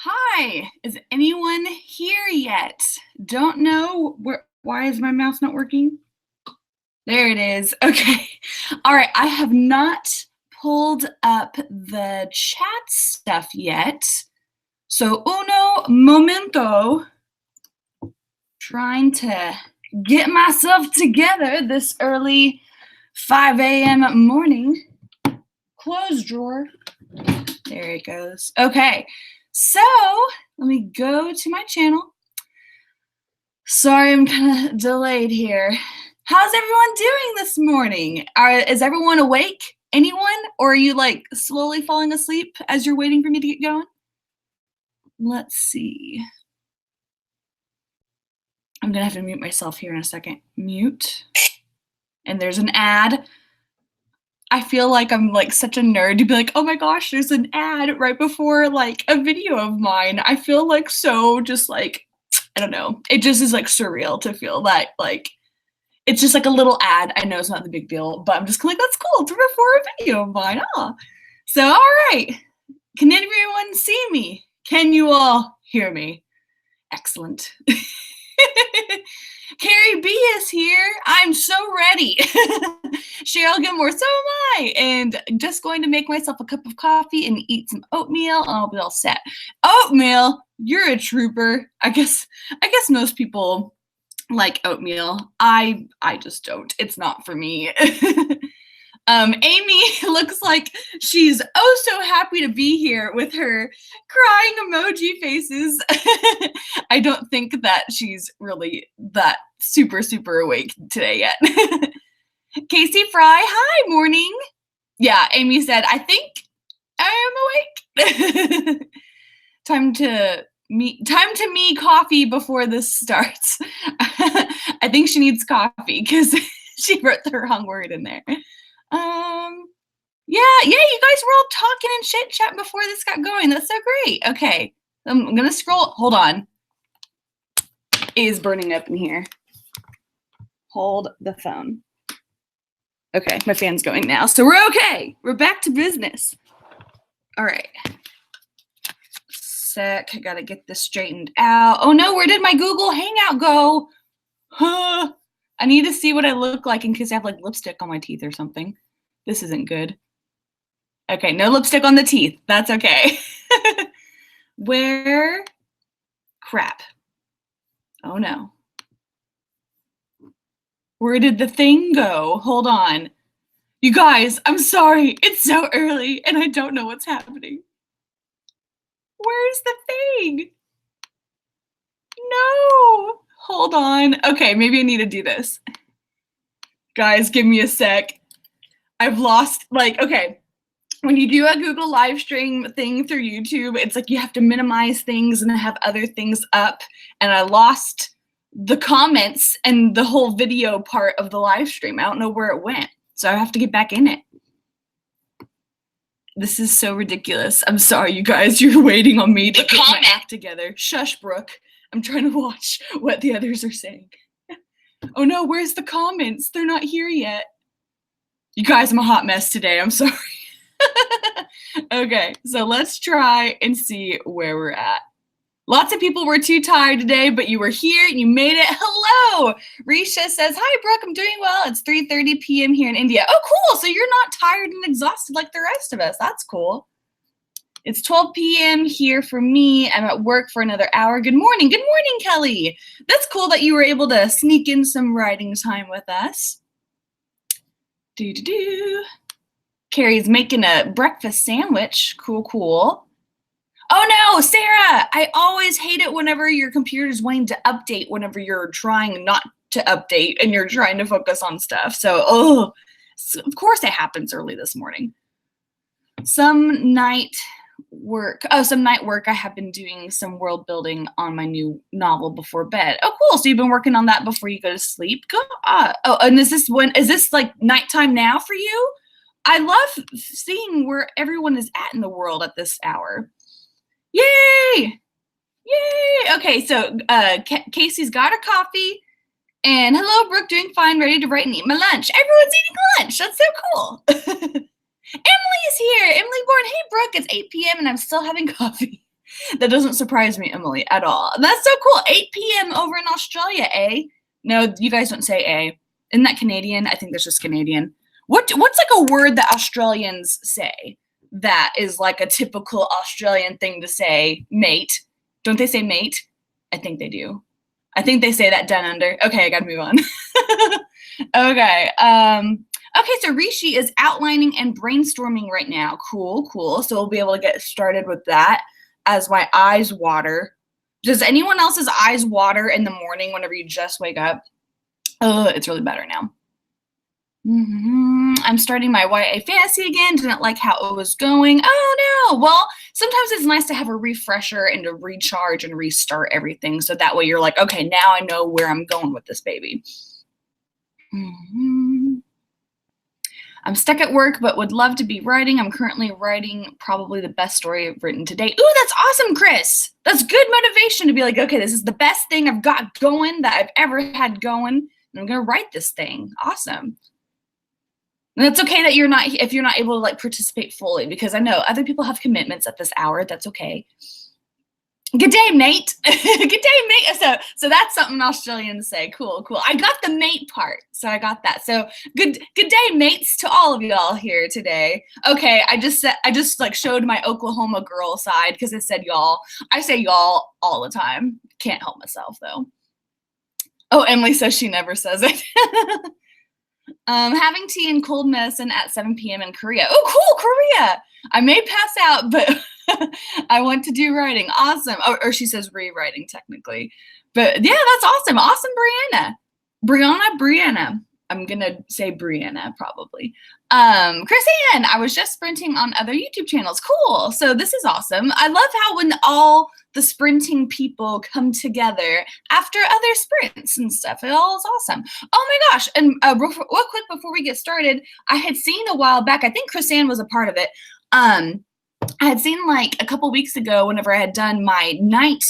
Hi, is anyone here yet? Don't know why is my mouse not working? There it is. Okay. All right, I have not pulled up the chat stuff yet. So uno momento, trying to get myself together this early 5 a.m. morning. Close drawer. There it goes. Okay, so let me go to my channel. Sorry, I'm kind of delayed here. How's everyone doing this morning? Is everyone awake? Anyone? Or are you like slowly falling asleep as you're waiting for me to get going? Let's see. I'm gonna have to mute myself here in a second. Mute. And there's an ad. I feel like I'm like such a nerd to be like, oh my gosh, there's an ad right before like a video of mine. I feel like so just like, I don't know. It just is like surreal to feel that like, it's just like a little ad. I know it's not the big deal, but I'm just like, that's cool. It's before a video of mine. Oh. So, all right. Can everyone see me? Can you all hear me? Excellent. Carrie B is here. I'm so ready. Cheryl Gilmore, so am I. And just going to make myself a cup of coffee and eat some oatmeal, and I'll be all set. Oatmeal, you're a trooper. I guess most people like oatmeal. I just don't. It's not for me. Amy looks like she's oh so happy to be here with her crying emoji faces. I don't think that she's really that super awake today yet. Casey Fry, hi, morning. Yeah, Amy said, I think I am awake. Time to me coffee before this starts. I think she needs coffee because she wrote the wrong word in there. Yeah, you guys were all talking and chit chat before this got going. That's so great. Okay, I'm gonna scroll. Hold on. It is burning up in here. Hold the phone. Okay, my fan's going now, so we're okay. We're back to business. All right. Sec, I gotta get this straightened out. Oh no, where did my Google Hangout go? Huh. I need to see what I look like in case I have like lipstick on my teeth or something. This isn't good. Okay, no lipstick on the teeth. That's okay. Where? Crap. Oh no. Where did the thing go? Hold on. You guys, I'm sorry. It's so early and I don't know what's happening. Where's the thing? No. Hold on. Okay, maybe I need to do this. Guys, give me a sec. I've lost, like, okay. When you do a Google live stream thing through YouTube, it's like you have to minimize things and have other things up. And I lost the comments and the whole video part of the live stream. I don't know where it went. So I have to get back in it. This is so ridiculous. I'm sorry, you guys. You're waiting on me to get my act together. Shush, Brooke. I'm trying to watch what the others are saying. Oh no, where's the comments? They're not here yet. You guys, I'm a hot mess today. I'm sorry. Okay, so let's try and see where we're at. Lots of people were too tired today, but you were here and you made it. Hello! Risha says, hi, Brooke, I'm doing well. It's 3:30 p.m. here in India. Oh, cool. So you're not tired and exhausted like the rest of us. That's cool. It's 12 p.m. here for me. I'm at work for another hour. Good morning. Good morning, Kelly. That's cool that you were able to sneak in some writing time with us. Carrie's making a breakfast sandwich. Cool. Oh no, Sarah, I always hate it whenever your computer's wanting to update whenever you're trying not to update and you're trying to focus on stuff. So, of course it happens early this morning. Some night work. I have been doing some world building on my new novel before bed. Oh, cool. So you've been working on that before you go to sleep. And is this like nighttime now for you? I love seeing where everyone is at in the world at this hour. Yay! Okay, so Casey's got her coffee. And hello, Brooke, doing fine, ready to write and eat my lunch. Everyone's eating lunch. That's so cool. Emily's here. Emily Bourne. Hey, Brooke, it's 8 p.m. and I'm still having coffee. That doesn't surprise me, Emily, at all. That's so cool. 8 p.m. over in Australia, eh? No, you guys don't say eh. Isn't that Canadian? I think that's just Canadian. What's like a word that Australians say that is like a typical Australian thing to say? Mate. Don't they say mate? I think they do. I think they say that down under. Okay, I gotta move on. Okay. Okay, so Rishi is outlining and brainstorming right now. Cool, cool. So we'll be able to get started with that as my eyes water. Does anyone else's eyes water in the morning whenever you just wake up? Oh, it's really bad right now. I'm starting my YA fantasy again. Didn't like how it was going. Oh no. Well, sometimes it's nice to have a refresher and to recharge and restart everything. So that way you're like, okay, now I know where I'm going with this baby. I'm stuck at work, but would love to be writing. I'm currently writing probably the best story I've written today. Ooh, that's awesome, Chris. That's good motivation to be like, okay, this is the best thing I've got going that I've ever had going. And I'm going to write this thing. Awesome. And it's okay that if you're not able to like participate fully, because I know other people have commitments at this hour. That's okay. Good day, mate. Good day, mate. So that's something Australians say. Cool, cool. I got the mate part, so I got that. So good day, mates, to all of y'all here today. Okay, I just like showed my Oklahoma girl side because I said y'all. I say y'all all the time. Can't help myself though. Oh, Emily says she never says it. Having tea and cold medicine at 7 p.m. in Korea. Oh, cool, Korea. I may pass out, but I want to do writing. Awesome. Or she says rewriting technically. But yeah, that's awesome. Awesome, Brianna. I'm going to say Brianna probably. Chrisanne, I was just sprinting on other YouTube channels. Cool. So this is awesome. I love how when all the sprinting people come together after other sprints and stuff. It all is awesome. Oh my gosh. And real quick before we get started, I had seen a while back, I think Chrisanne was a part of it. I had seen like a couple weeks ago whenever I had done my night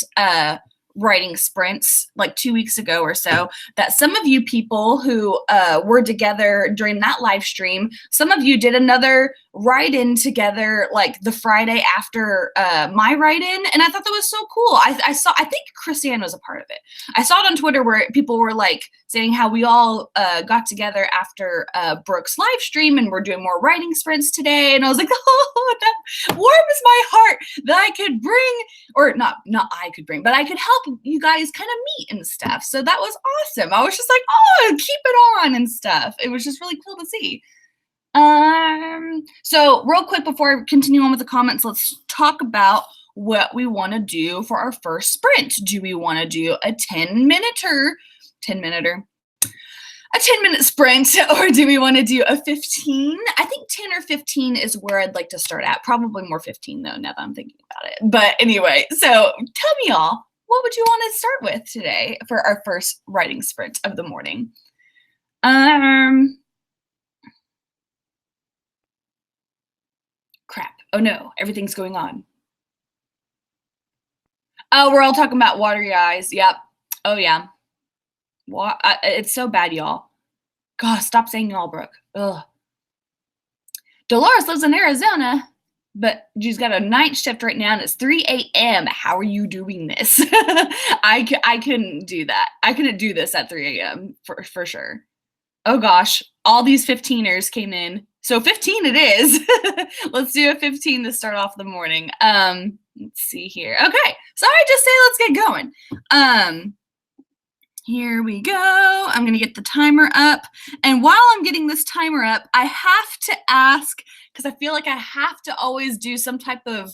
writing sprints like 2 weeks ago or so, that some of you people who were together during that live stream, some of you did another write-in together like the Friday after my write-in, and I thought that was so cool. I think Chrisanne was a part of it. I saw it on Twitter where people were like saying how we all got together after Brooke's live stream and we're doing more writing sprints today, and I was like, oh, that warms my heart that I could bring, or not I could bring, but I could help you guys kind of meet and stuff. So that was awesome. I was just like, oh, keep it on and stuff. It was just really cool to see. So real quick before I continue on with the comments, let's talk about what we want to do for our first sprint. Do we want to do a 10-minute sprint, or do we want to do a 15? I think 10 or 15 is where I'd like to start at. Probably more 15 though, now that I'm thinking about it. But anyway, so tell me y'all, what would you want to start with today for our first writing sprint of the morning? Crap. Oh no, everything's going on. Oh, we're all talking about watery eyes. Yep. Oh yeah. It's so bad, y'all. God, stop saying y'all, Brooke. Ugh. Dolores lives in Arizona, but she's got a night shift right now and it's 3 a.m. How are you doing this? I couldn't do that. I couldn't do this at 3 a.m. for sure. Oh gosh, all these 15ers came in. So 15 it is. Let's do a 15 to start off the morning. Let's see here. Okay, so I just say let's get going. Here we go. I'm going to get the timer up. And while I'm getting this timer up, I have to ask, because I feel like I have to always do some type of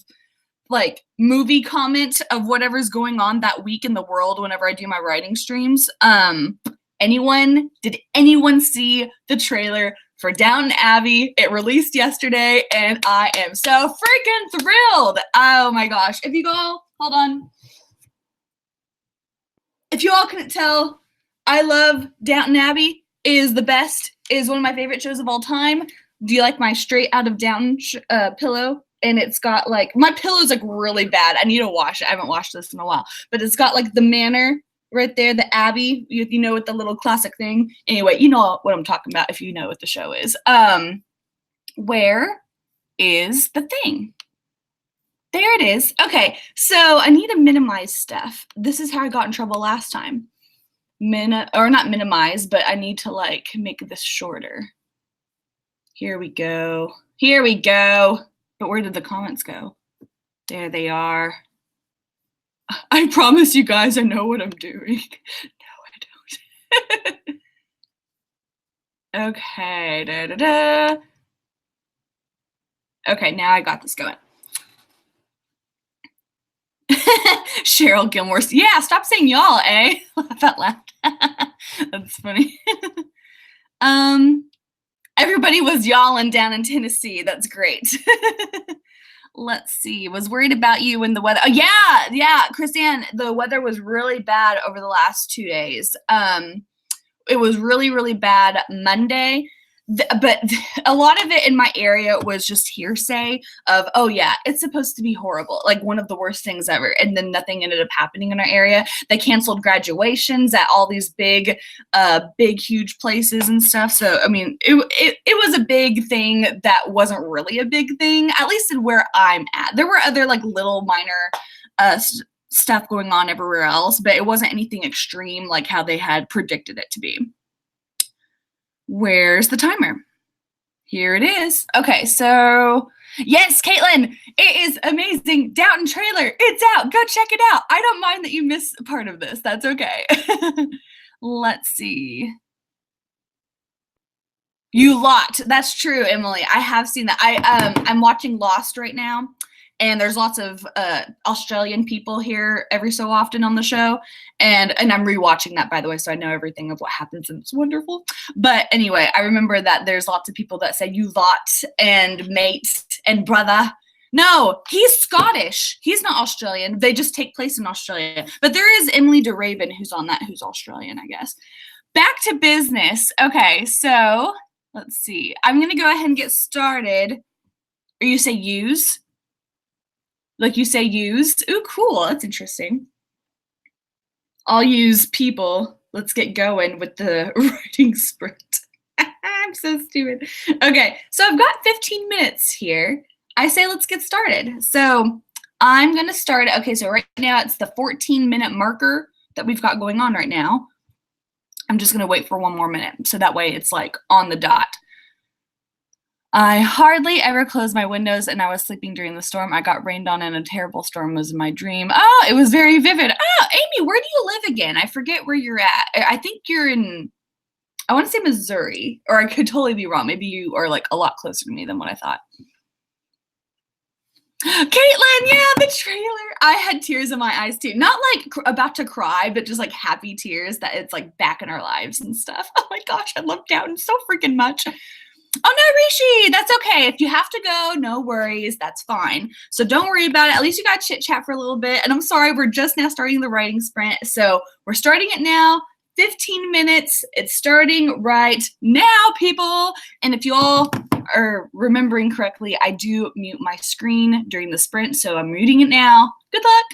like movie comment of whatever's going on that week in the world whenever I do my writing streams. Did anyone see the trailer for Downton Abbey? It released yesterday and I am so freaking thrilled. Oh my gosh. If you go, hold on. If you all couldn't tell, I love Downton Abbey. Is the best, is one of my favorite shows of all time. Do you like my straight out of Downton pillow? And it's got like, my pillow's like really bad. I need to wash it. I haven't washed this in a while. But it's got like the manor right there, the Abbey, you know, with the little classic thing. Anyway, you know what I'm talking about if you know what the show is. Where is the thing? There it is. Okay, so I need to minimize stuff. This is how I got in trouble last time. Or not minimize, but I need to like make this shorter. Here we go. Here we go. But where did the comments go? There they are. I promise you guys I know what I'm doing. No, I don't. Okay, da da da. Okay, now I got this going. Cheryl Gilmore's, yeah, stop saying y'all, eh? Laugh out loud. That's funny. Everybody was y'allin' down in Tennessee. That's great. Let's see. Was worried about you when the weather. Oh yeah, Chrisanne. The weather was really bad over the last 2 days. It was really, really bad Monday. But a lot of it in my area was just hearsay of, oh yeah, it's supposed to be horrible, like one of the worst things ever. And then nothing ended up happening in our area. They canceled graduations at all these big, huge places and stuff. So, I mean, it was a big thing that wasn't really a big thing, at least in where I'm at. There were other like little minor stuff going on everywhere else, but it wasn't anything extreme like how they had predicted it to be. Where's the timer? Here it is. Okay, so yes, Caitlin, it is amazing. Downton trailer, it's out. Go check it out. I don't mind that you missed part of this. That's okay. Let's see. You lot. That's true, Emily. I have seen that. I'm watching Lost right now, and there's lots of Australian people here every so often on the show, and I'm rewatching that, by the way, so I know everything of what happens, and it's wonderful. But anyway, I remember that there's lots of people that say you lot and mate and brother. No, he's Scottish. He's not Australian. They just take place in Australia. But there is Emily DeRaven who's on that, who's Australian, I guess. Back to business. Okay, so let's see. I'm going to go ahead and get started. Or you say use? Like you say use? Ooh, cool. That's interesting. I'll use people. Let's get going with the writing sprint. I'm so stupid. Okay, so I've got 15 minutes here. I say let's get started. So I'm going to start. Okay, so right now it's the 14-minute marker that we've got going on right now. I'm just going to wait for 1 more minute, so that way it's like on the dot. I hardly ever close my windows, and I was sleeping during the storm. I got rained on, and a terrible storm was in my dream. Oh, it was very vivid. Oh, Amy, where do you live again? I forget where you're at. I think you're in, I want to say Missouri, or I could totally be wrong. Maybe you are like a lot closer to me than what I thought. Caitlin, yeah, the trailer. I had tears in my eyes too. Not like about to cry, but just like happy tears that it's like back in our lives and stuff. Oh my gosh, I love Downton so freaking much. Oh no, Rishi, that's okay. If you have to go, no worries. That's fine. So don't worry about it. At least you got chit chat for a little bit. And I'm sorry, we're just now starting the writing sprint. So we're starting it now. 15 minutes. It's starting right now, people. And if you all are remembering correctly, I do mute my screen during the sprint. So I'm muting it now. Good luck.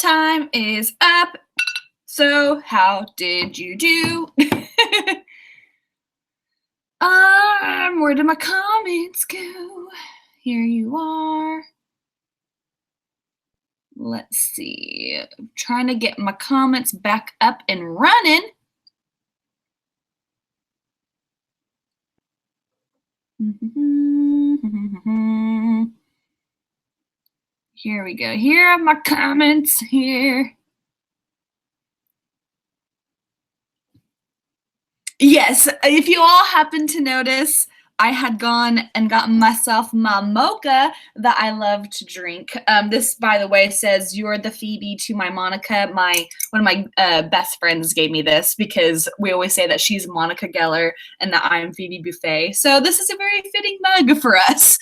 time is up. So how did you do? Where did my comments go? Here you are. Let's see. I'm trying to get my comments back up and running. Here we go. Here are my comments here. Yes, if you all happen to notice, I had gone and gotten myself my mocha that I love to drink. This, by the way, says "You're the Phoebe to my Monica." One of my best friends gave me this because we always say that she's Monica Geller and that I'm Phoebe Buffet. So this is a very fitting mug for us.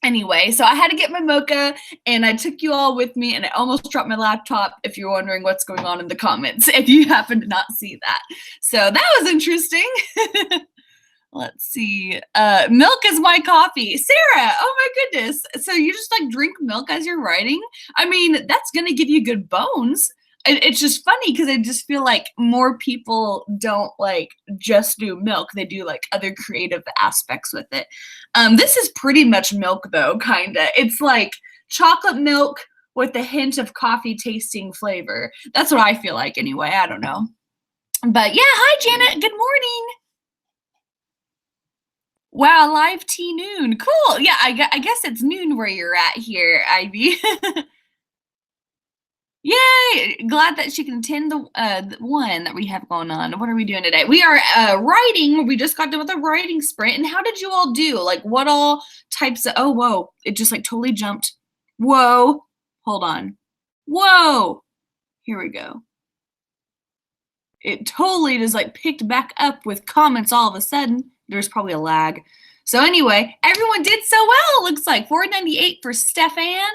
Anyway, so I had to get my mocha, and I took you all with me, and I almost dropped my laptop, if you're wondering what's going on in the comments, if you happen to not see that. So that was interesting. Let's see. Milk is my coffee. Sarah, oh my goodness. So you just like drink milk as you're writing? I mean, that's going to give you good bones. It's just funny because I just feel like more people don't like just do milk. They do like other creative aspects with it. This is pretty much milk though, kinda. It's like chocolate milk with a hint of coffee tasting flavor. That's what I feel like anyway. I don't know. But yeah, hi Janet. Good morning. Wow, live tea noon. Cool. Yeah, I guess it's noon where you're at here, Ivy. Yay! Glad that she can attend the one that we have going on. What are we doing today? We are writing. We just got done with a writing sprint. And how did you all do? Like what all types of, oh, whoa. It just like totally jumped. Whoa. Hold on. Whoa. Here we go. It totally just like picked back up with comments all of a sudden. There's probably a lag. So anyway, everyone did so well. It looks like 498 for Stefan.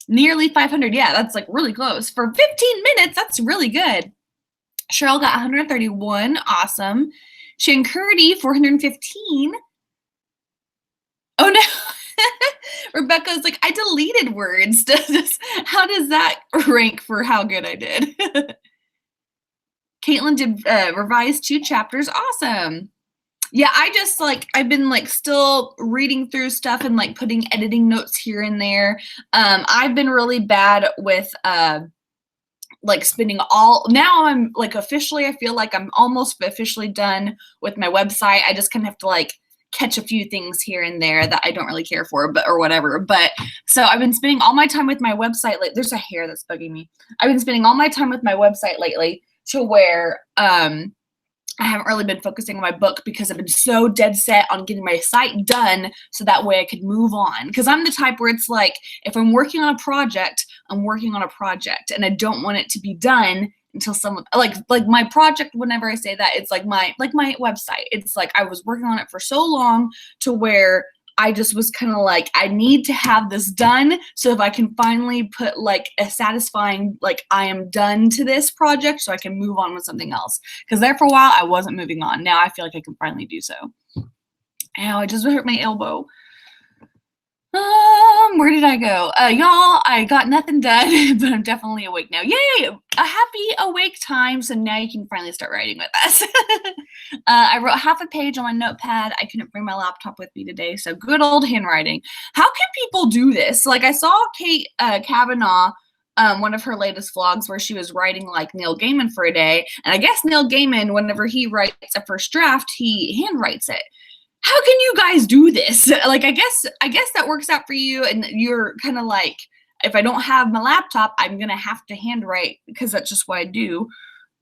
Nearly 500. Yeah, that's like really close. For 15 minutes, that's really good. Cheryl got 131. Awesome. Shankurdi, 415. Oh no. Rebecca's like, I deleted words. How does that rank for how good I did? Caitlin did revise 2 chapters. Awesome. Yeah, I've been like still reading through stuff and like putting editing notes here and there. I've been really bad with like spending now I'm like officially, I feel like I'm almost officially done with my website. I just kind of have to like catch a few things here and there that I don't really care for, or whatever. But so I've been spending all my time with my website. Like there's a hair that's bugging me. I've been spending all my time with my website lately to where I haven't really been focusing on my book because I've been so dead set on getting my site done so that way I could move on. Because I'm the type where it's like, if I'm working on a project, I'm working on a project and I don't want it to be done until someone, like my project, whenever I say that, it's like my website. It's like I was working on it for so long to where I just was kind of like, I need to have this done so if I can finally put like a satisfying, like I am done to this project so I can move on with something else. Because there for a while, I wasn't moving on. Now I feel like I can finally do so. Ow, I just hurt my elbow. Where did I go? Y'all, I got nothing done, but I'm definitely awake now. Yay! A happy awake time, so now you can finally start writing with us. I wrote half a page on my notepad. I couldn't bring my laptop with me today, so good old handwriting. How can people do this? Like I saw Kate Kavanaugh, one of her latest vlogs where she was writing like Neil Gaiman for a day, and I guess Neil Gaiman, whenever he writes a first draft, he handwrites it. How can you guys do this? Like, I guess that works out for you, and you're kind of like, if I don't have my laptop, I'm gonna have to handwrite because that's just what I do.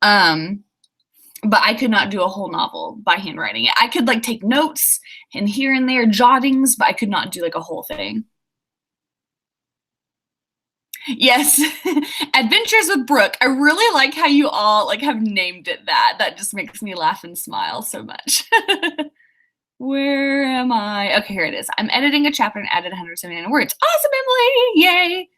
But I could not do a whole novel by handwriting it. I could like take notes and here and there jottings, but I could not do like a whole thing. Yes, Adventures with Brooke. I really like how you all like have named it that. That just makes me laugh and smile so much. Where am I? Okay, here it is. I'm editing a chapter and added 179 words. Awesome, Emily! Yay!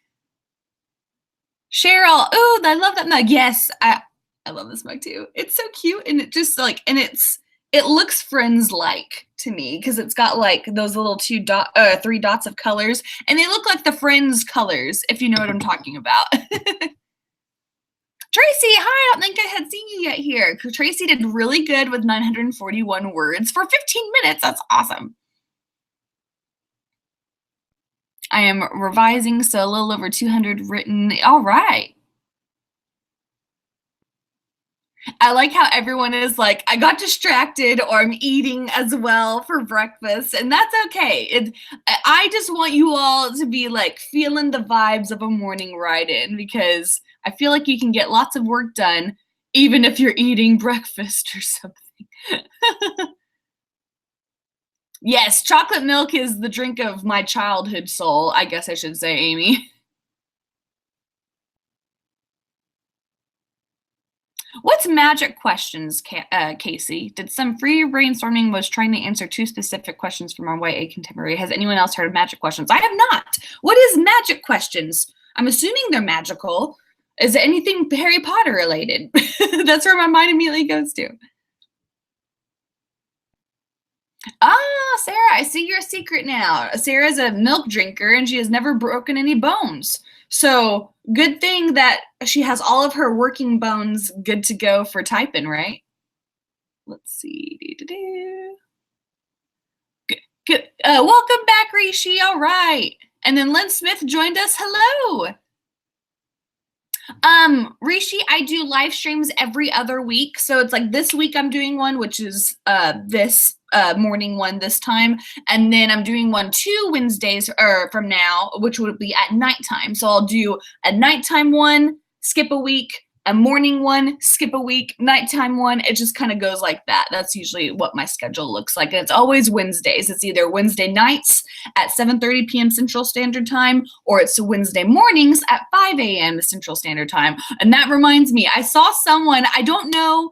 Cheryl. Ooh, I love that mug. Yes, I love this mug too. It's so cute, and it just like, and it's It looks Friends-like to me because it's got like those little 3 dots of colors, and they look like the Friends colors, if you know what I'm talking about. Tracy, hi, I don't think I had seen you yet here. Tracy did really good with 941 words for 15 minutes. That's awesome. I am revising, so a little over 200 written. All right. I like how everyone is like, I got distracted or I'm eating as well for breakfast, and that's okay. I just want you all to be like feeling the vibes of a morning write-in because I feel like you can get lots of work done even if you're eating breakfast or something. Yes, chocolate milk is the drink of my childhood soul, I guess I should say, Amy. What's magic questions, Casey? Did some free brainstorming was trying to answer 2 specific questions from our YA contemporary. Has anyone else heard of magic questions? I have not. What is magic questions? I'm assuming they're magical. Is it anything Harry Potter related? That's where my mind immediately goes to. Ah, Sarah, I see your secret now. Sarah's a milk drinker and she has never broken any bones. So good thing that she has all of her working bones good to go for typing, right? Let's see. Good. Welcome back, Rishi. All right. And then Lynn Smith joined us. Hello. Rishi, I do live streams every other week. So it's like this week I'm doing one, which is this morning one this time. And then I'm doing one 2 Wednesdays from now, which would be at nighttime. So I'll do a nighttime one, skip a week, a morning one, skip a week, nighttime one. It just kind of goes like that. That's usually what my schedule looks like. And it's always Wednesdays. It's either Wednesday nights at 7:30 p.m. Central Standard Time, or it's Wednesday mornings at 5 a.m. Central Standard Time. And that reminds me, I saw someone, I don't know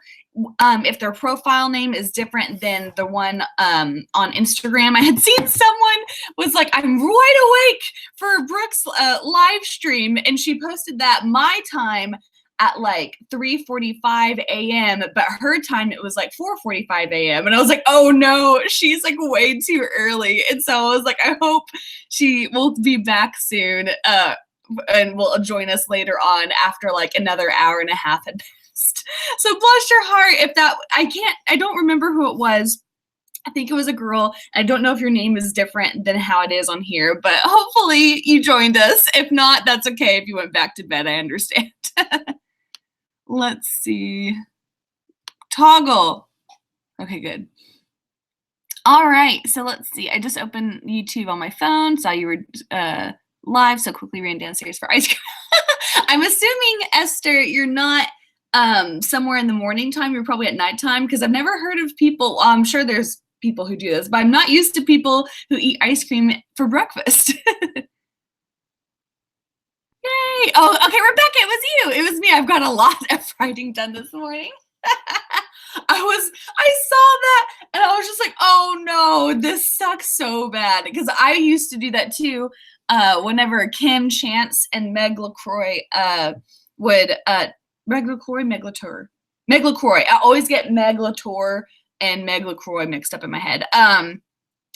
if their profile name is different than the one on Instagram. I had seen someone was like, I'm wide awake for Brooke's live stream, and she posted that my time at like 3:45 a.m., but her time it was like 4:45 a.m. And I was like, oh no, she's like way too early. And so I was like, I hope she will be back soon and will join us later on after like another hour and a half had passed. So bless your heart if that, I don't remember who it was. I think it was a girl. I don't know if your name is different than how it is on here, but hopefully you joined us. If not, that's okay. If you went back to bed, I understand. Let's see. Toggle. Okay, good. All right, so let's see. I just opened YouTube on my phone, saw you were live, so quickly ran downstairs for ice cream. I'm assuming, Esther, you're not somewhere in the morning time. You're probably at nighttime, because I've never heard of people. Well, I'm sure there's people who do this, but I'm not used to people who eat ice cream for breakfast. Yay! Oh, okay, Rebecca, it was you. It was me. I've got a lot of writing done this morning. I saw that and I was just like, oh no, this sucks so bad. Because I used to do that too. Whenever Kim Chance and Meg LaCroix would Meg LaCroix, Meg LaCroix. I always get Meg LaTour and Meg LaCroix mixed up in my head.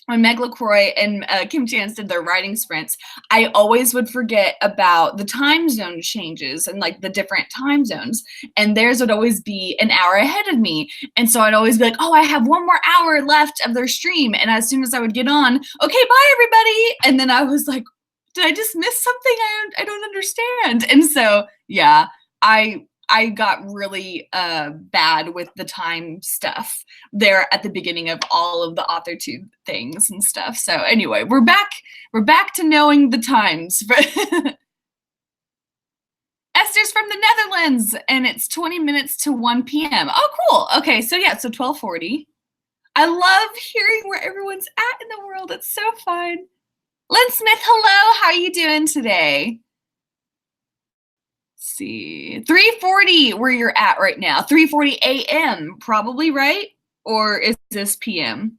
When Meg LaCroix and Kim Chance did their writing sprints, I always would forget about the time zone changes and like the different time zones. And theirs would always be an hour ahead of me. And so I'd always be like, oh, I have 1 more hour left of their stream. And as soon as I would get on, okay, bye everybody. And then I was like, did I just miss something? I don't understand. And so, yeah, I got really bad with the time stuff there at the beginning of all of the AuthorTube things and stuff. So anyway, we're back to knowing the times. Esther's from the Netherlands, and it's 20 minutes to 1 p.m. Oh, cool. Okay, so yeah, so 12:40. I love hearing where everyone's at in the world. It's so fun. Lynn Smith, hello. How are you doing today? See, 3:40 where you're at right now. 3:40 a.m. probably, right? Or is this p.m.?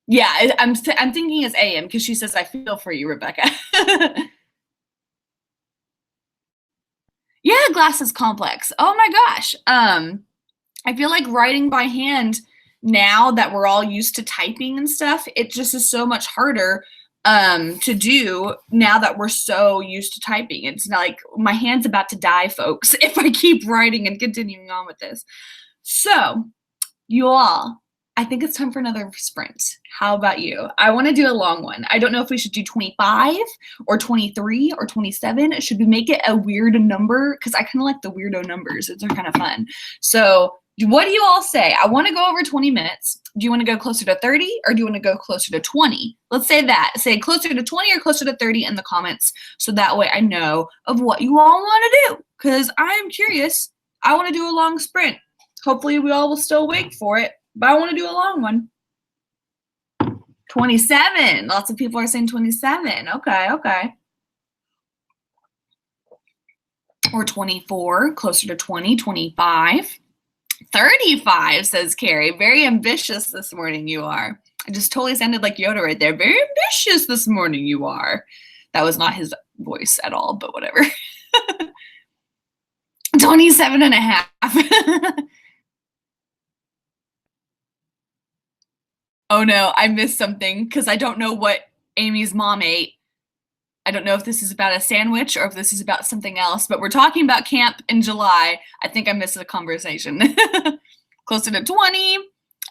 Yeah, I'm thinking it's a.m. because she says I feel for you, Rebecca. Yeah, Glasses Complex. Oh my gosh. I feel like writing by hand, now that we're all used to typing and stuff, it just is so much harder to do now that we're so used to typing. It's not like my hand's about to die, folks, if I keep writing and continuing on with this. So, you all, I think it's time for another sprint. How about you? I want to do a long one. I don't know if we should do 25 or 23 or 27. Should we make it a weird number? Because I kind of like the weirdo numbers. They're kind of fun. So what do you all say? I want to go over 20 minutes. Do you want to go closer to 30 or do you want to go closer to 20? Let's say that. Say closer to 20 or closer to 30 in the comments. So that way I know of what you all want to do. Because I'm curious. I want to do a long sprint. Hopefully we all will still wait for it, but I want to do a long one. 27. Lots of people are saying 27. Okay. Or 24, closer to 20, 25. 35, says Carrie. Very ambitious this morning you are. I just totally sounded like Yoda right there. Very ambitious this morning you are. That was not his voice at all, but whatever. 27 and a half. Oh no, I missed something because I don't know what Amy's mom ate. I don't know if this is about a sandwich or if this is about something else, but we're talking about camp in July. I think I missed the conversation. Closer to 20.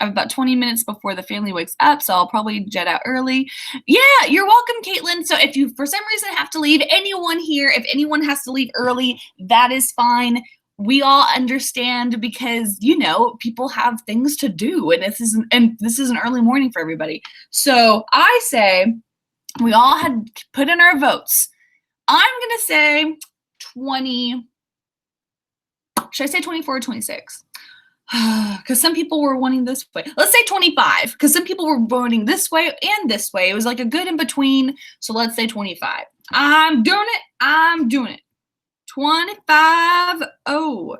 I have about 20 minutes before the family wakes up, so I'll probably jet out early. Yeah, you're welcome, Caitlin. So if you, for some reason, have to leave, anyone here, if anyone has to leave early, that is fine. We all understand because, you know, people have things to do, and this is an early morning for everybody. So I say we all had put in our votes. I'm gonna say 20. Should I say 24 or 26? Because some people were wanting this way. Let's say 25, because some people were voting this way and this way. It was like a good in between. So let's say 25. I'm doing it. 25. Oh.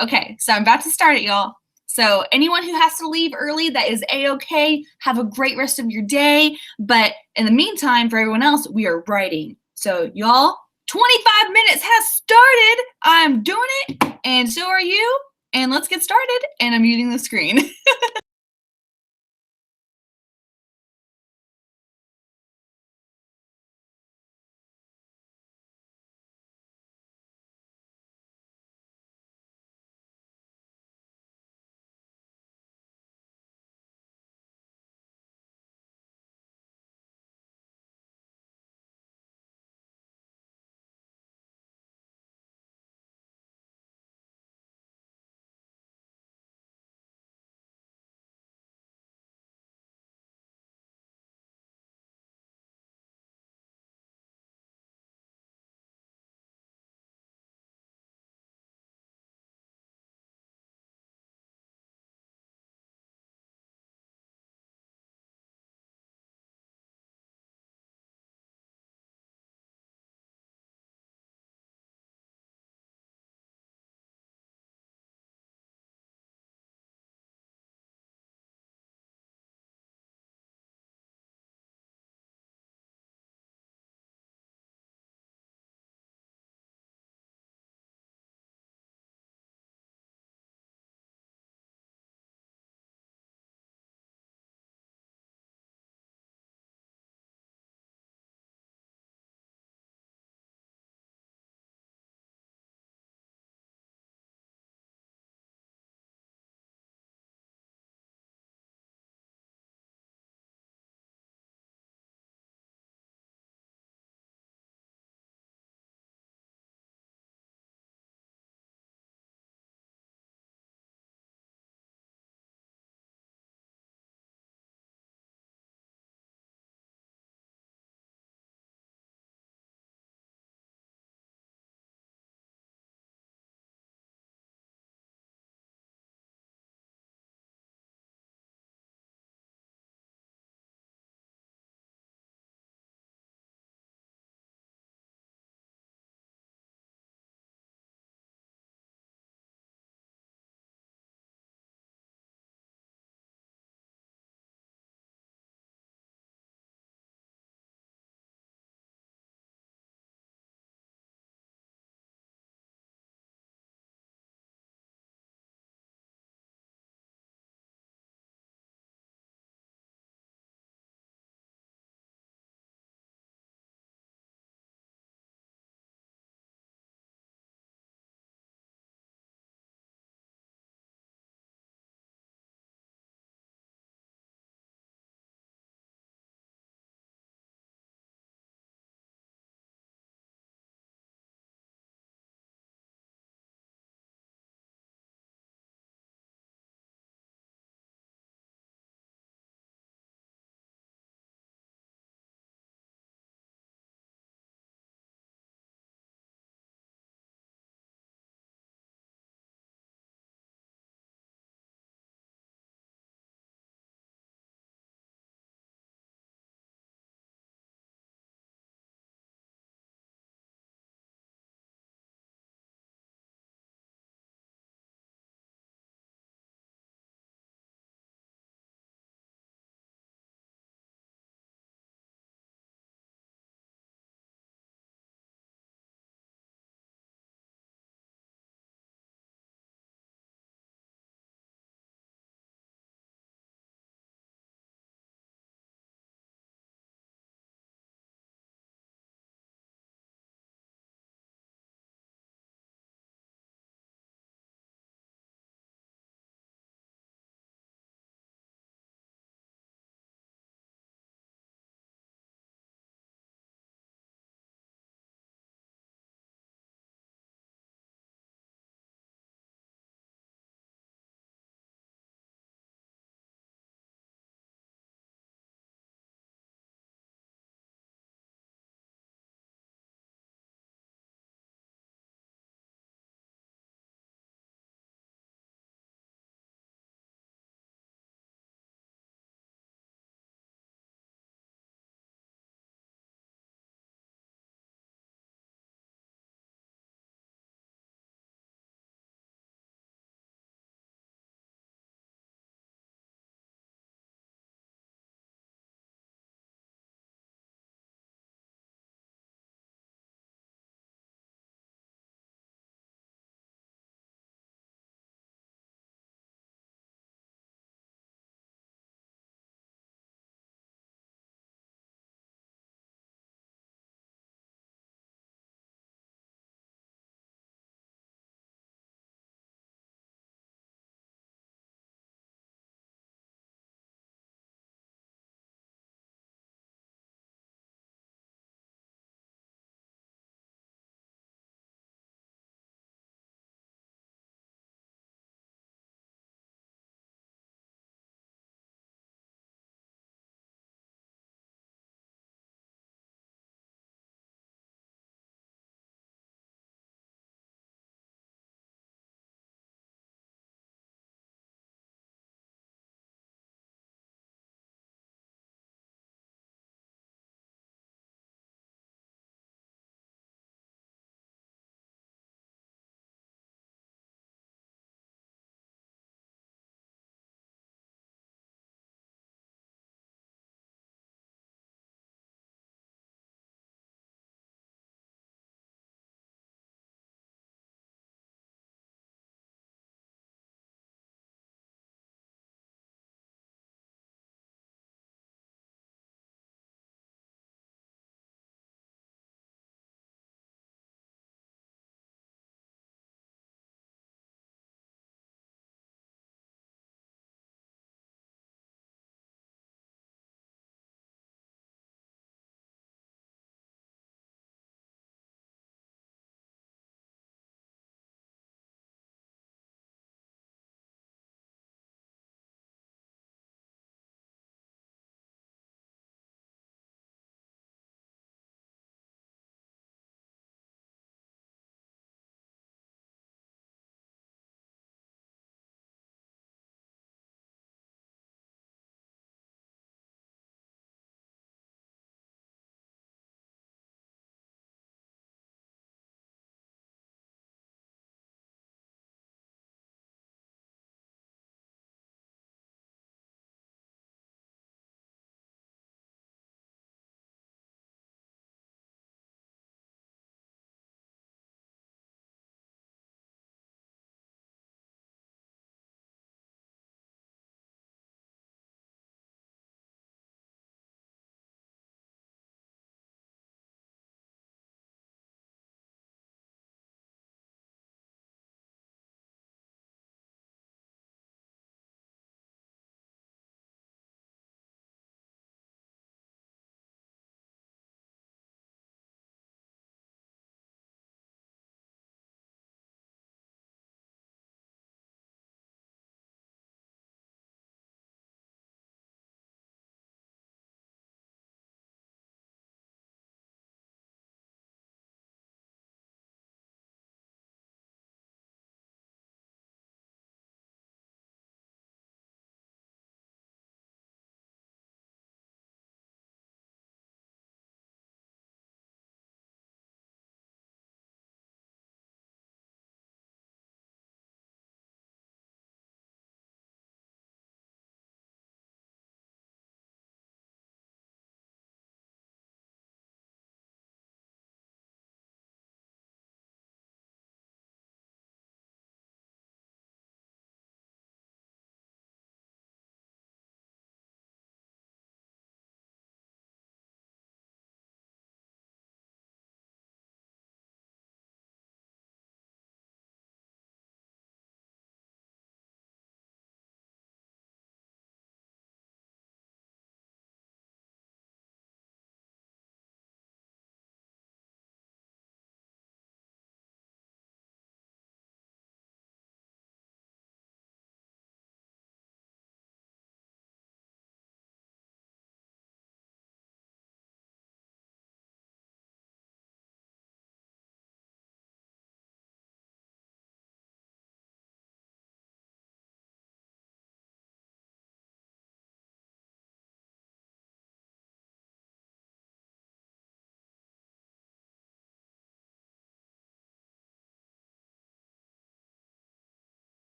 Okay, so I'm about to start it, y'all. So anyone who has to leave early, that is a-okay. Have a great rest of your day. But in the meantime, for everyone else, we are writing. So y'all, 25 minutes has started. I'm doing it, and so are you. And let's get started. And I'm muting the screen.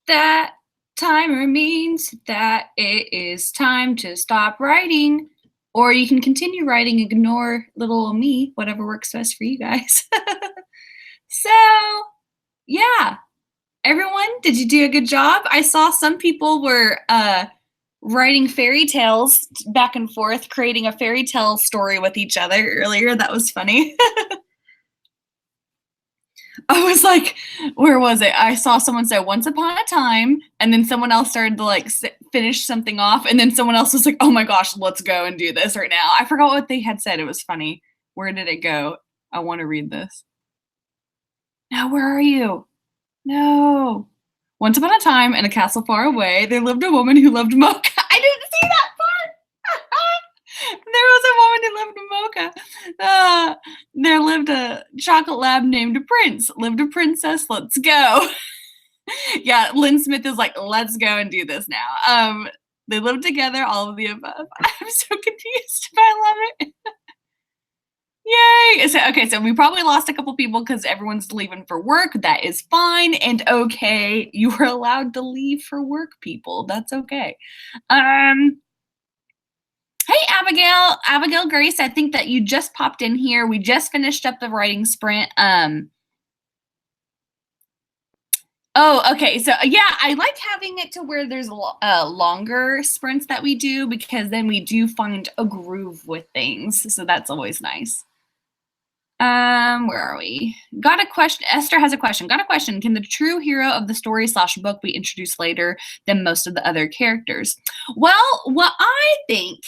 That timer means that it is time to stop writing. Or you can continue writing, ignore little me, whatever works best for you guys. So, yeah, everyone, did you do a good job? I saw some people were writing fairy tales back and forth, creating a fairy tale story with each other earlier. That was funny. I was like, where was it? I saw someone say once upon a time, and then someone else started to like finish something off, and then someone else was like, oh my gosh, let's go and do this right now. I forgot what they had said. It was funny. Where did it go? I want to read this. Now, where are you? No. Once upon a time in a castle far away, there lived a woman who loved mocha. I didn't see that part. There was a woman who loved mocha. There lived a chocolate lab named Prince. Lived a princess. Let's go. Yeah, Lynn Smith is like, let's go and do this now. They lived together, all of the above. I'm so confused, but I love it. Yay! So we probably lost a couple people because everyone's leaving for work. That is fine and okay. You are allowed to leave for work, people. That's okay. Hey, Abigail Grace, I think that you just popped in here. We just finished up the writing sprint. Oh, okay. So yeah, I like having it to where there's longer sprints that we do because then we do find a groove with things. So that's always nice. Where are we? Got a question. Esther has a question. Got a question. Can the true hero of the story / book be introduced later than most of the other characters? Well, what I think,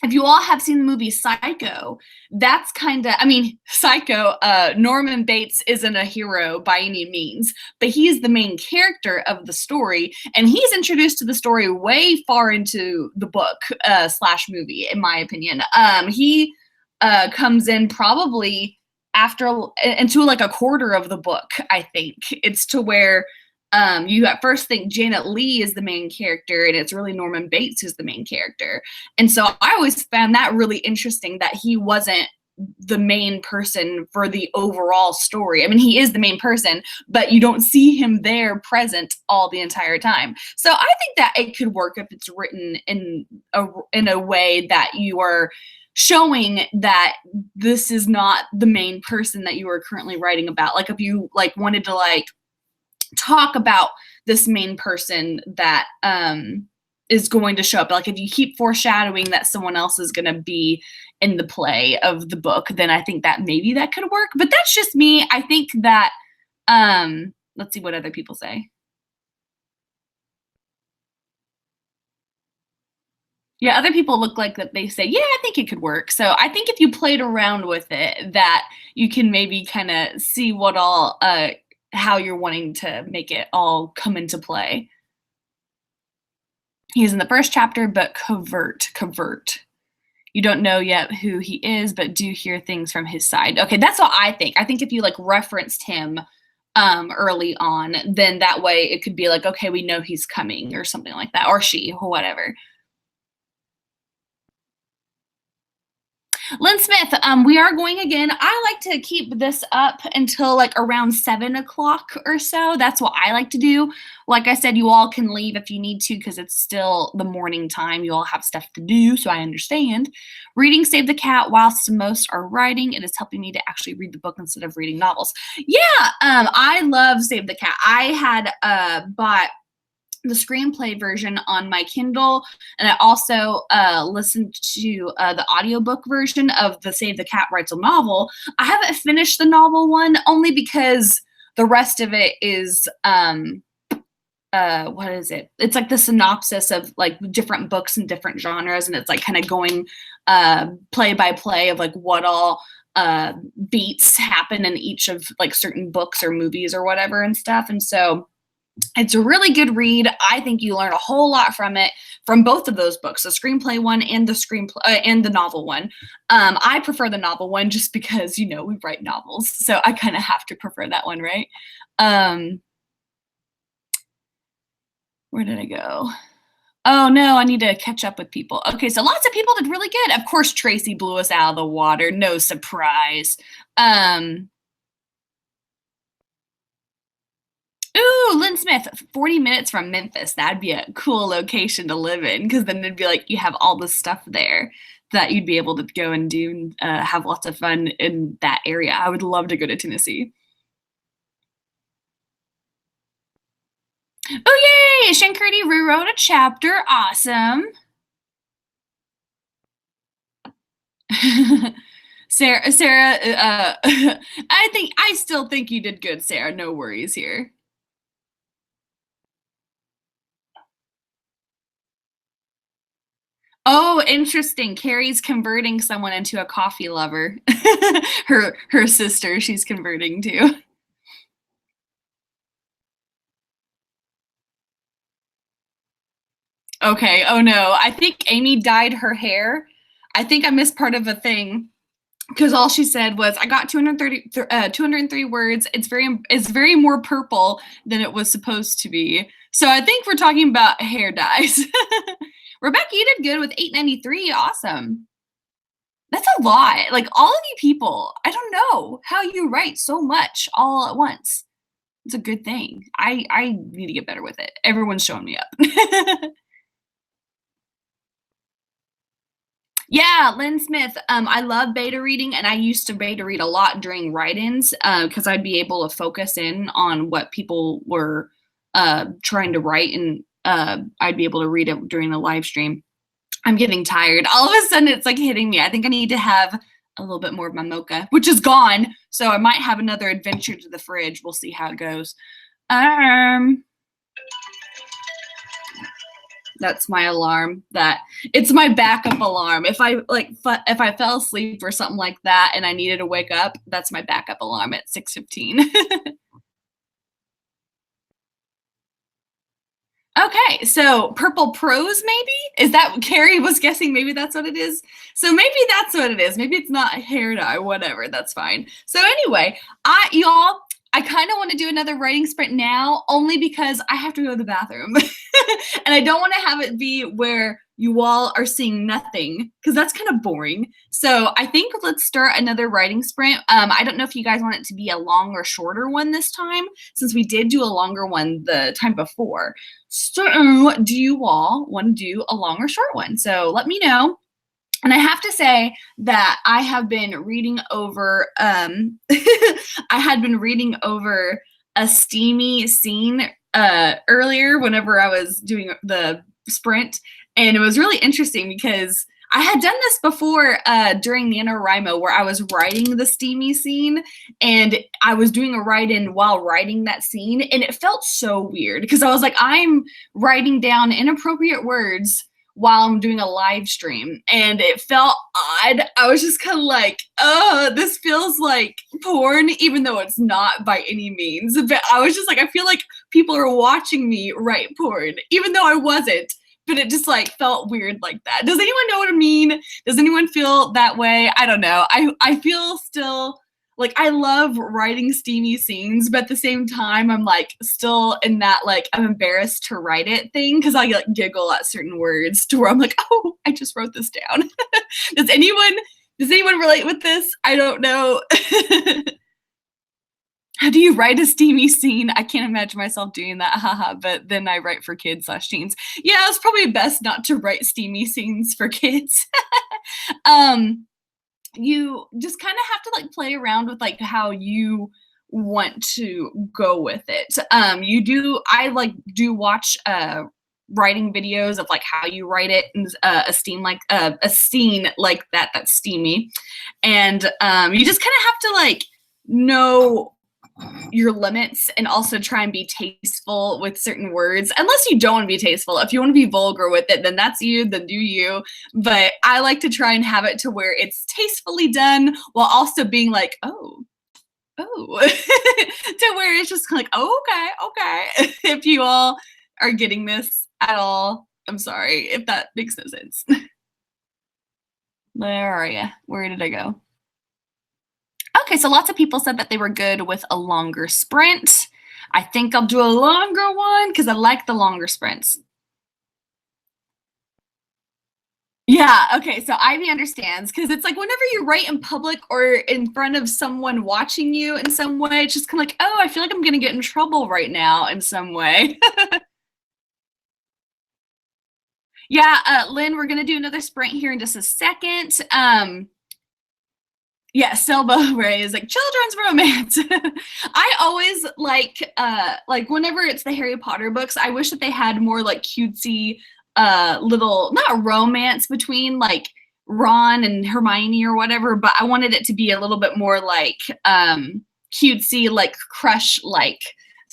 if you all have seen the movie Psycho, that's kind of, I mean, Psycho, Norman Bates isn't a hero by any means, but he's the main character of the story, and he's introduced to the story way far into the book / movie, in my opinion. He comes in probably after into like a quarter of the book. I think it's to where you at first think Janet Leigh is the main character, and it's really Norman Bates who's the main character. And so I always found that really interesting that he wasn't the main person for the overall story. I mean, he is the main person, but you don't see him there present all the entire time. So I think that it could work if it's written in a way that you are showing that this is not the main person that you are currently writing about. Like if you like wanted to like talk about this main person that is going to show up, like if you keep foreshadowing that someone else is going to be in the play of the book, then I think that maybe that could work. But that's just me. I think that let's see what other people say. Yeah, other people look like that they say, yeah, I think it could work. So I think if you played around with it, that you can maybe kind of see what all, how you're wanting to make it all come into play. He's in the first chapter, but covert. You don't know yet who he is, but do hear things from his side. Okay, that's what I think. I think if you like referenced him early on, then that way it could be like, okay, we know he's coming or something like that, or she, or whatever. Lynn Smith, we are going again. I like to keep this up until like around 7 o'clock or so. That's what I like to do. Like I said, you all can leave if you need to because it's still the morning time. You all have stuff to do, so I understand. Reading Save the Cat whilst most are writing. It is helping me to actually read the book instead of reading novels. Yeah, I love Save the Cat. I had bought the screenplay version on my Kindle, and I also listened to the audiobook version of the Save the Cat Writes a Novel. I haven't finished the novel one only because the rest of it is what is it? It's like the synopsis of like different books and different genres, and it's like kind of going play by play of like what all beats happen in each of like certain books or movies or whatever and stuff. And so it's a really good read. I think you learn a whole lot from it, from both of those books, the screenplay one and the screenplay and the novel one. I prefer the novel one just because, you know, we write novels, so I kind of have to prefer that one, right? Where did I go? Oh no, I need to catch up with people. Okay, so lots of people did really good. Of course, Tracy blew us out of the water. No surprise. Ooh, Lynn Smith, 40 minutes from Memphis. That'd be a cool location to live in because then it'd be like you have all the stuff there that you'd be able to go and do and have lots of fun in that area. I would love to go to Tennessee. Oh, yay! Shankardi rewrote a chapter. Awesome. Sarah, I still think you did good, Sarah. No worries here. Oh, interesting. Carrie's converting someone into a coffee lover. Her sister, she's converting to. Okay. Oh no. I think Amy dyed her hair. I think I missed part of a thing because all she said was I got 203 words. It's very more purple than it was supposed to be. So I think we're talking about hair dyes. Rebecca, you did good with 893. Awesome. That's a lot. Like all of you people, I don't know how you write so much all at once. It's a good thing. I need to get better with it. Everyone's showing me up. Yeah, Lynn Smith. I love beta reading, and I used to beta read a lot during write-ins because I'd be able to focus in on what people were trying to write, and I'd be able to read it during the live stream. I'm getting tired. All of a sudden, it's like hitting me. I think I need to have a little bit more of my mocha, which is gone. So I might have another adventure to the fridge. We'll see how it goes. That's my alarm. It's my backup alarm. If I fell asleep or something like that and I needed to wake up, that's my backup alarm at 6:15. Okay, so purple prose maybe? Is that what Carrie was guessing? Maybe that's what it is. So maybe that's what it is. Maybe it's not hair dye, whatever. That's fine. So anyway, y'all, I kind of want to do another writing sprint now only because I have to go to the bathroom. And I don't want to have it be where you all are seeing nothing because that's kind of boring. So I think let's start another writing sprint. I don't know if you guys want it to be a long or shorter one this time since we did do a longer one the time before. So do you all want to do a long or short one? So let me know. And I have to say that I have been reading over I had been reading over a steamy scene earlier whenever I was doing the sprint, and it was really interesting because I had done this before during the NaNoWriMo where I was writing the steamy scene and I was doing a write-in while writing that scene, and it felt so weird because I was like, I'm writing down inappropriate words while I'm doing a live stream, and it felt odd. I was just kind of like, oh, this feels like porn, even though it's not by any means. But I was just like, I feel like people are watching me write porn, even though I wasn't. But it just like felt weird like that. Does anyone know what I mean? Does anyone feel that way? I don't know. I feel still like I love writing steamy scenes, but at the same time, I'm like still in that like I'm embarrassed to write it thing because I like giggle at certain words to where I'm like, oh, I just wrote this down. Does anyone relate with this? I don't know. How do you write a steamy scene? I can't imagine myself doing that, haha. But then I write for kids/teens. Yeah, it's probably best not to write steamy scenes for kids. You just kind of have to like play around with like how you want to go with it. I like do watch writing videos of like how you write it and a scene like that's steamy, and you just kind of have to like know your limits and also try and be tasteful with certain words, unless you don't want to be tasteful. If you want to be vulgar with it, then that's you, then do you. But I like to try and have it to where it's tastefully done while also being like, oh to where it's just like, oh, okay. If you all are getting this at all, I'm sorry if that makes no sense. Where are you? Where did I go? Okay, so lots of people said that they were good with a longer sprint. I think I'll do a longer one because I like the longer sprints. Yeah, okay, so Ivy understands because it's like whenever you write in public or in front of someone watching you in some way, it's just kind of like, oh, I feel like I'm gonna get in trouble right now in some way. Yeah, Lynn, we're gonna do another sprint here in just a second. Yeah, Selma Ray is like children's romance. I always like whenever it's the Harry Potter books, I wish that they had more like cutesy little not romance between like Ron and Hermione or whatever, but I wanted it to be a little bit more like cutesy, like crush like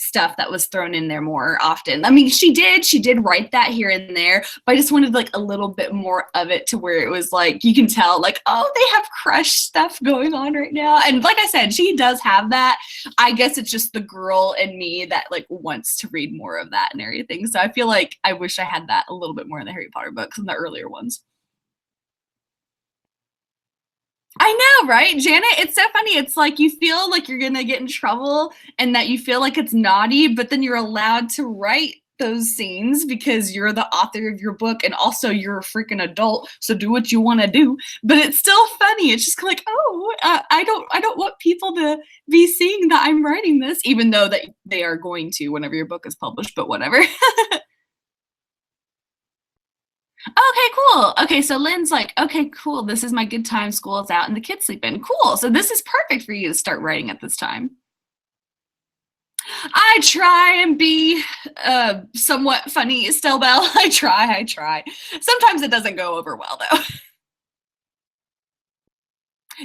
stuff that was thrown in there more often. I mean, she did write that here and there, but I just wanted like a little bit more of it to where it was like you can tell like, oh, they have crush stuff going on right now. And like I said, she does have that. I guess it's just the girl in me that like wants to read more of that and everything. So I feel like I wish I had that a little bit more in the Harry Potter books and the earlier ones. I know, right, Janet? It's so funny. It's like you feel like you're gonna get in trouble and that you feel like it's naughty, but then you're allowed to write those scenes because you're the author of your book and also you're a freaking adult, so do what you want to do. But it's still funny. It's just like, oh, I don't want people to be seeing that I'm writing this, even though that they are going to whenever your book is published. But whatever. Okay, cool. Okay, so Lynn's like, okay, cool. This is my good time. School is out and the kids sleep in. Cool. So this is perfect for you to start writing at this time. I try and be somewhat funny, Estelle Bell. I try. Sometimes it doesn't go over well though.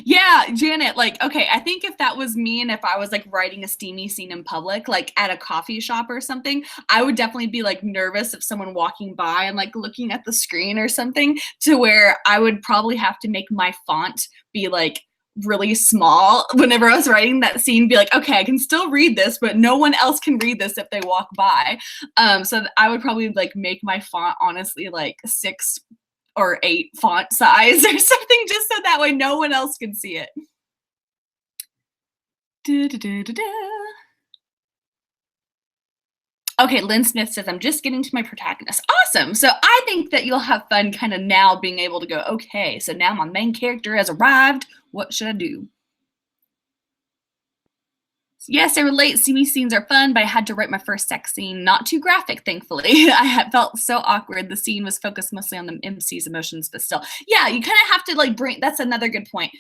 Yeah, Janet, like, okay, I think if that was me and if I was like writing a steamy scene in public, like at a coffee shop or something, I would definitely be like nervous if someone walking by and like looking at the screen or something to where I would probably have to make my font be like really small whenever I was writing that scene, be like, okay, I can still read this, but no one else can read this if they walk by. So I would probably like make my font honestly like 6 or 8 font size or something, just so that way no one else can see it. Da, da, da, da, da. Okay, Lynn Smith says, I'm just getting to my protagonist. Awesome. So I think that you'll have fun kind of now being able to go, okay, so now my main character has arrived. What should I do? Yes, I relate. Steamy scenes are fun, but I had to write my first sex scene. Not too graphic, thankfully. I had felt so awkward. The scene was focused mostly on the MC's emotions, but still. Yeah, you kind of have to like bring, that's another good point.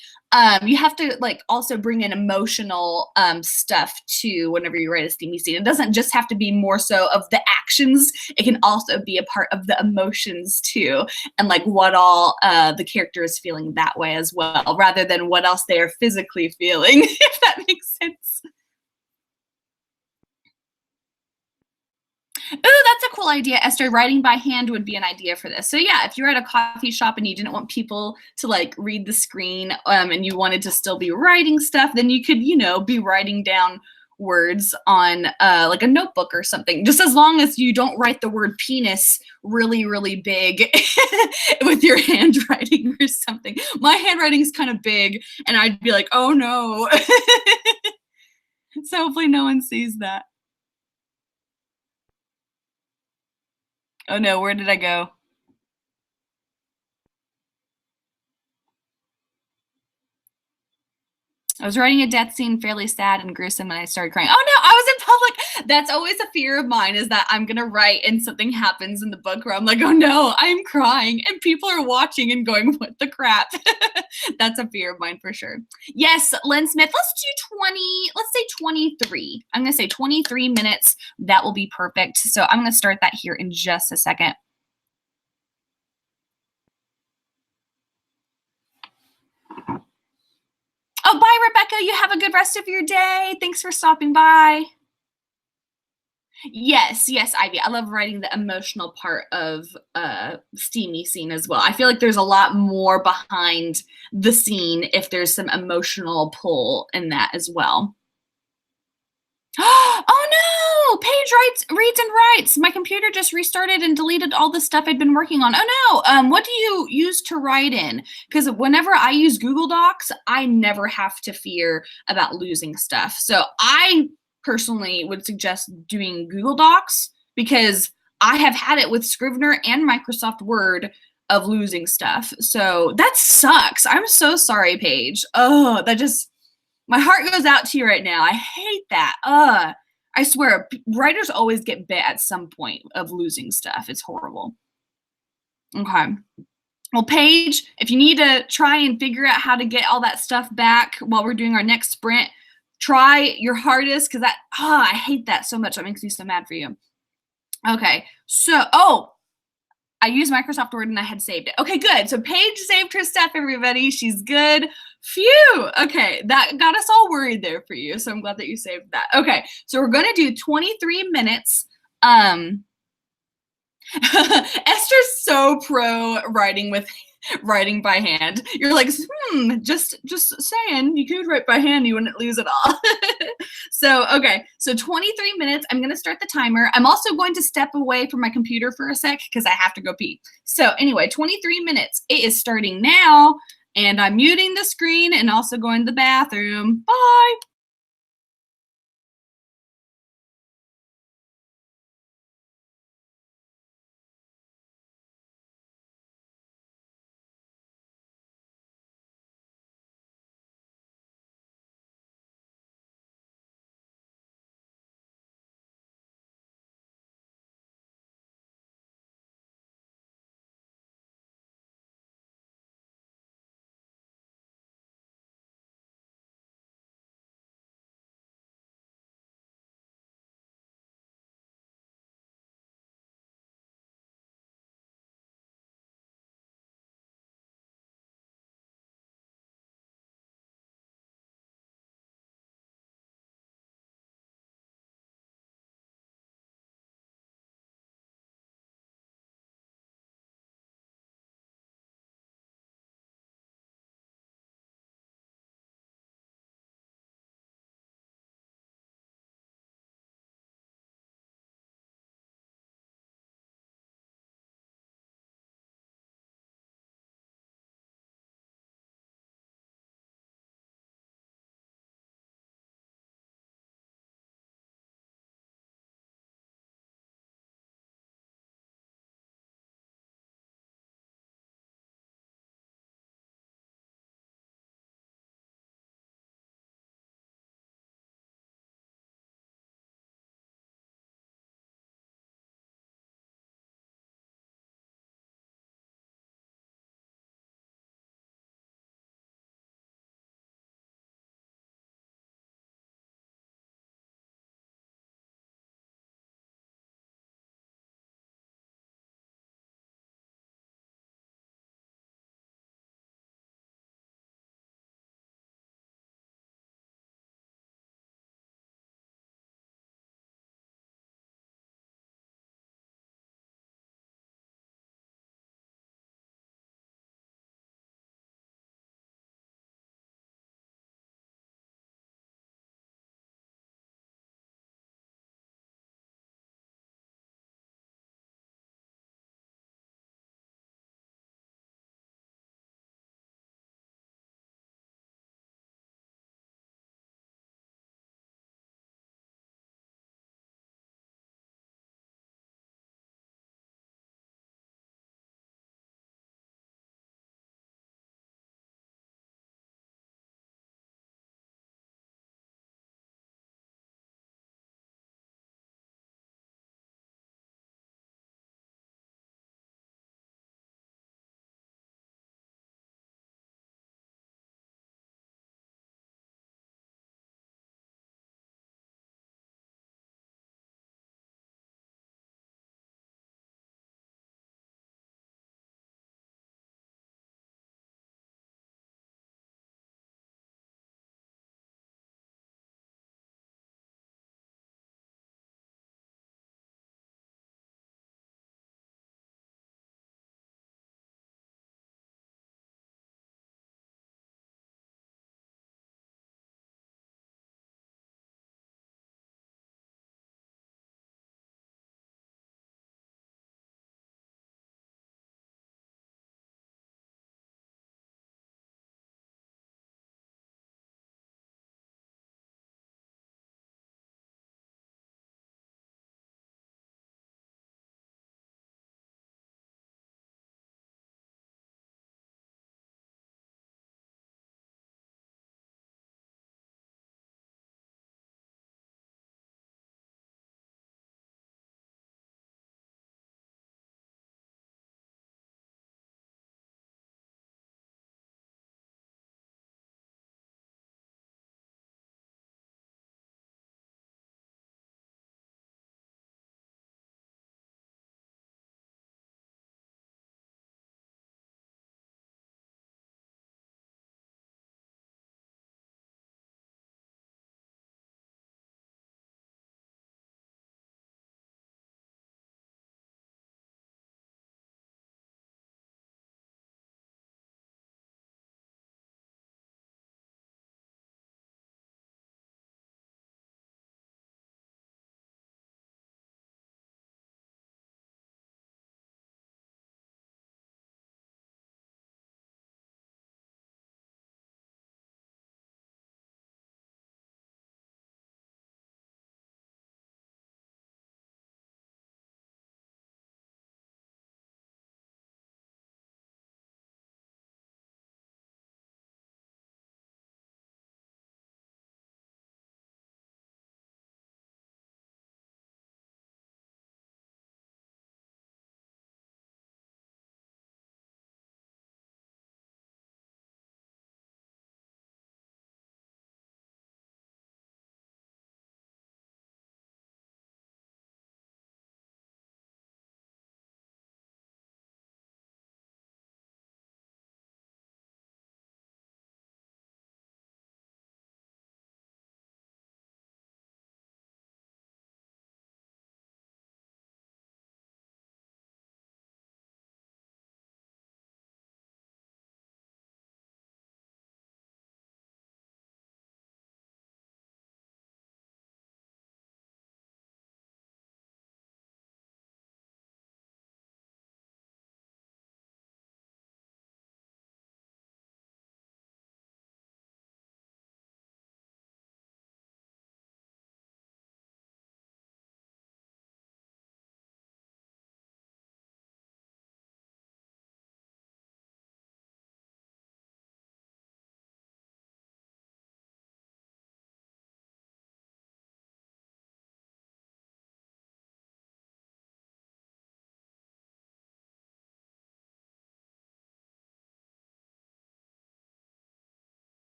You have to like also bring in emotional stuff too whenever you write a steamy scene. It doesn't just have to be more so of the actions. It can also be a part of the emotions too. And like what all the character is feeling that way as well, rather than what else they are physically feeling, if that makes sense. Ooh, that's a cool idea, Esther. Writing by hand would be an idea for this. So yeah, if you're at a coffee shop and you didn't want people to like read the screen and you wanted to still be writing stuff, then you could, you know, be writing down words on like a notebook or something. Just as long as you don't write the word penis really, really big with your handwriting or something. My handwriting is kind of big and I'd be like, oh no. So hopefully no one sees that. Oh no, where did I go? I was writing a death scene fairly sad and gruesome and I started crying. Oh no, I was in public. That's always a fear of mine, is that I'm gonna write and something happens in the book where I'm like, oh no, I'm crying and people are watching and going, what the crap? That's a fear of mine for sure. Yes, Lynn Smith, let's do 20, let's say 23. I'm gonna say 23 minutes. That will be perfect. So I'm gonna start that here in just a second. Oh, bye, Rebecca. You have a good rest of your day. Thanks for stopping by. Yes, yes, Ivy. I love writing the emotional part of steamy scene as well. I feel like there's a lot more behind the scene if there's some emotional pull in that as well. Oh no! Paige reads and writes. My computer just restarted and deleted all the stuff I'd been working on. Oh no! What do you use to write in? Because whenever I use Google Docs, I never have to fear about losing stuff. So I personally would suggest doing Google Docs because I have had it with Scrivener and Microsoft Word of losing stuff. So that sucks. I'm so sorry, Paige. Oh, that just, my heart goes out to you right now. I hate that. I swear, writers always get bit at some point of losing stuff. It's horrible. Okay. Well, Paige, if you need to try and figure out how to get all that stuff back while we're doing our next sprint, try your hardest, because I hate that so much. That makes me so mad for you. Okay. So, I used Microsoft Word and I had saved it. Okay, good. So Paige saved her stuff, everybody. She's good. Phew. Okay, that got us all worried there for you. So I'm glad that you saved that. Okay, so we're going to do 23 minutes. Esther's so pro writing by hand. You're like, just saying, you could write by hand, you wouldn't lose it all. So, okay, so 23 minutes. I'm gonna start the timer. I'm also going to step away from my computer for a sec because I have to go pee. So anyway, 23 minutes. It is starting now, and I'm muting the screen and also going to the bathroom. Bye.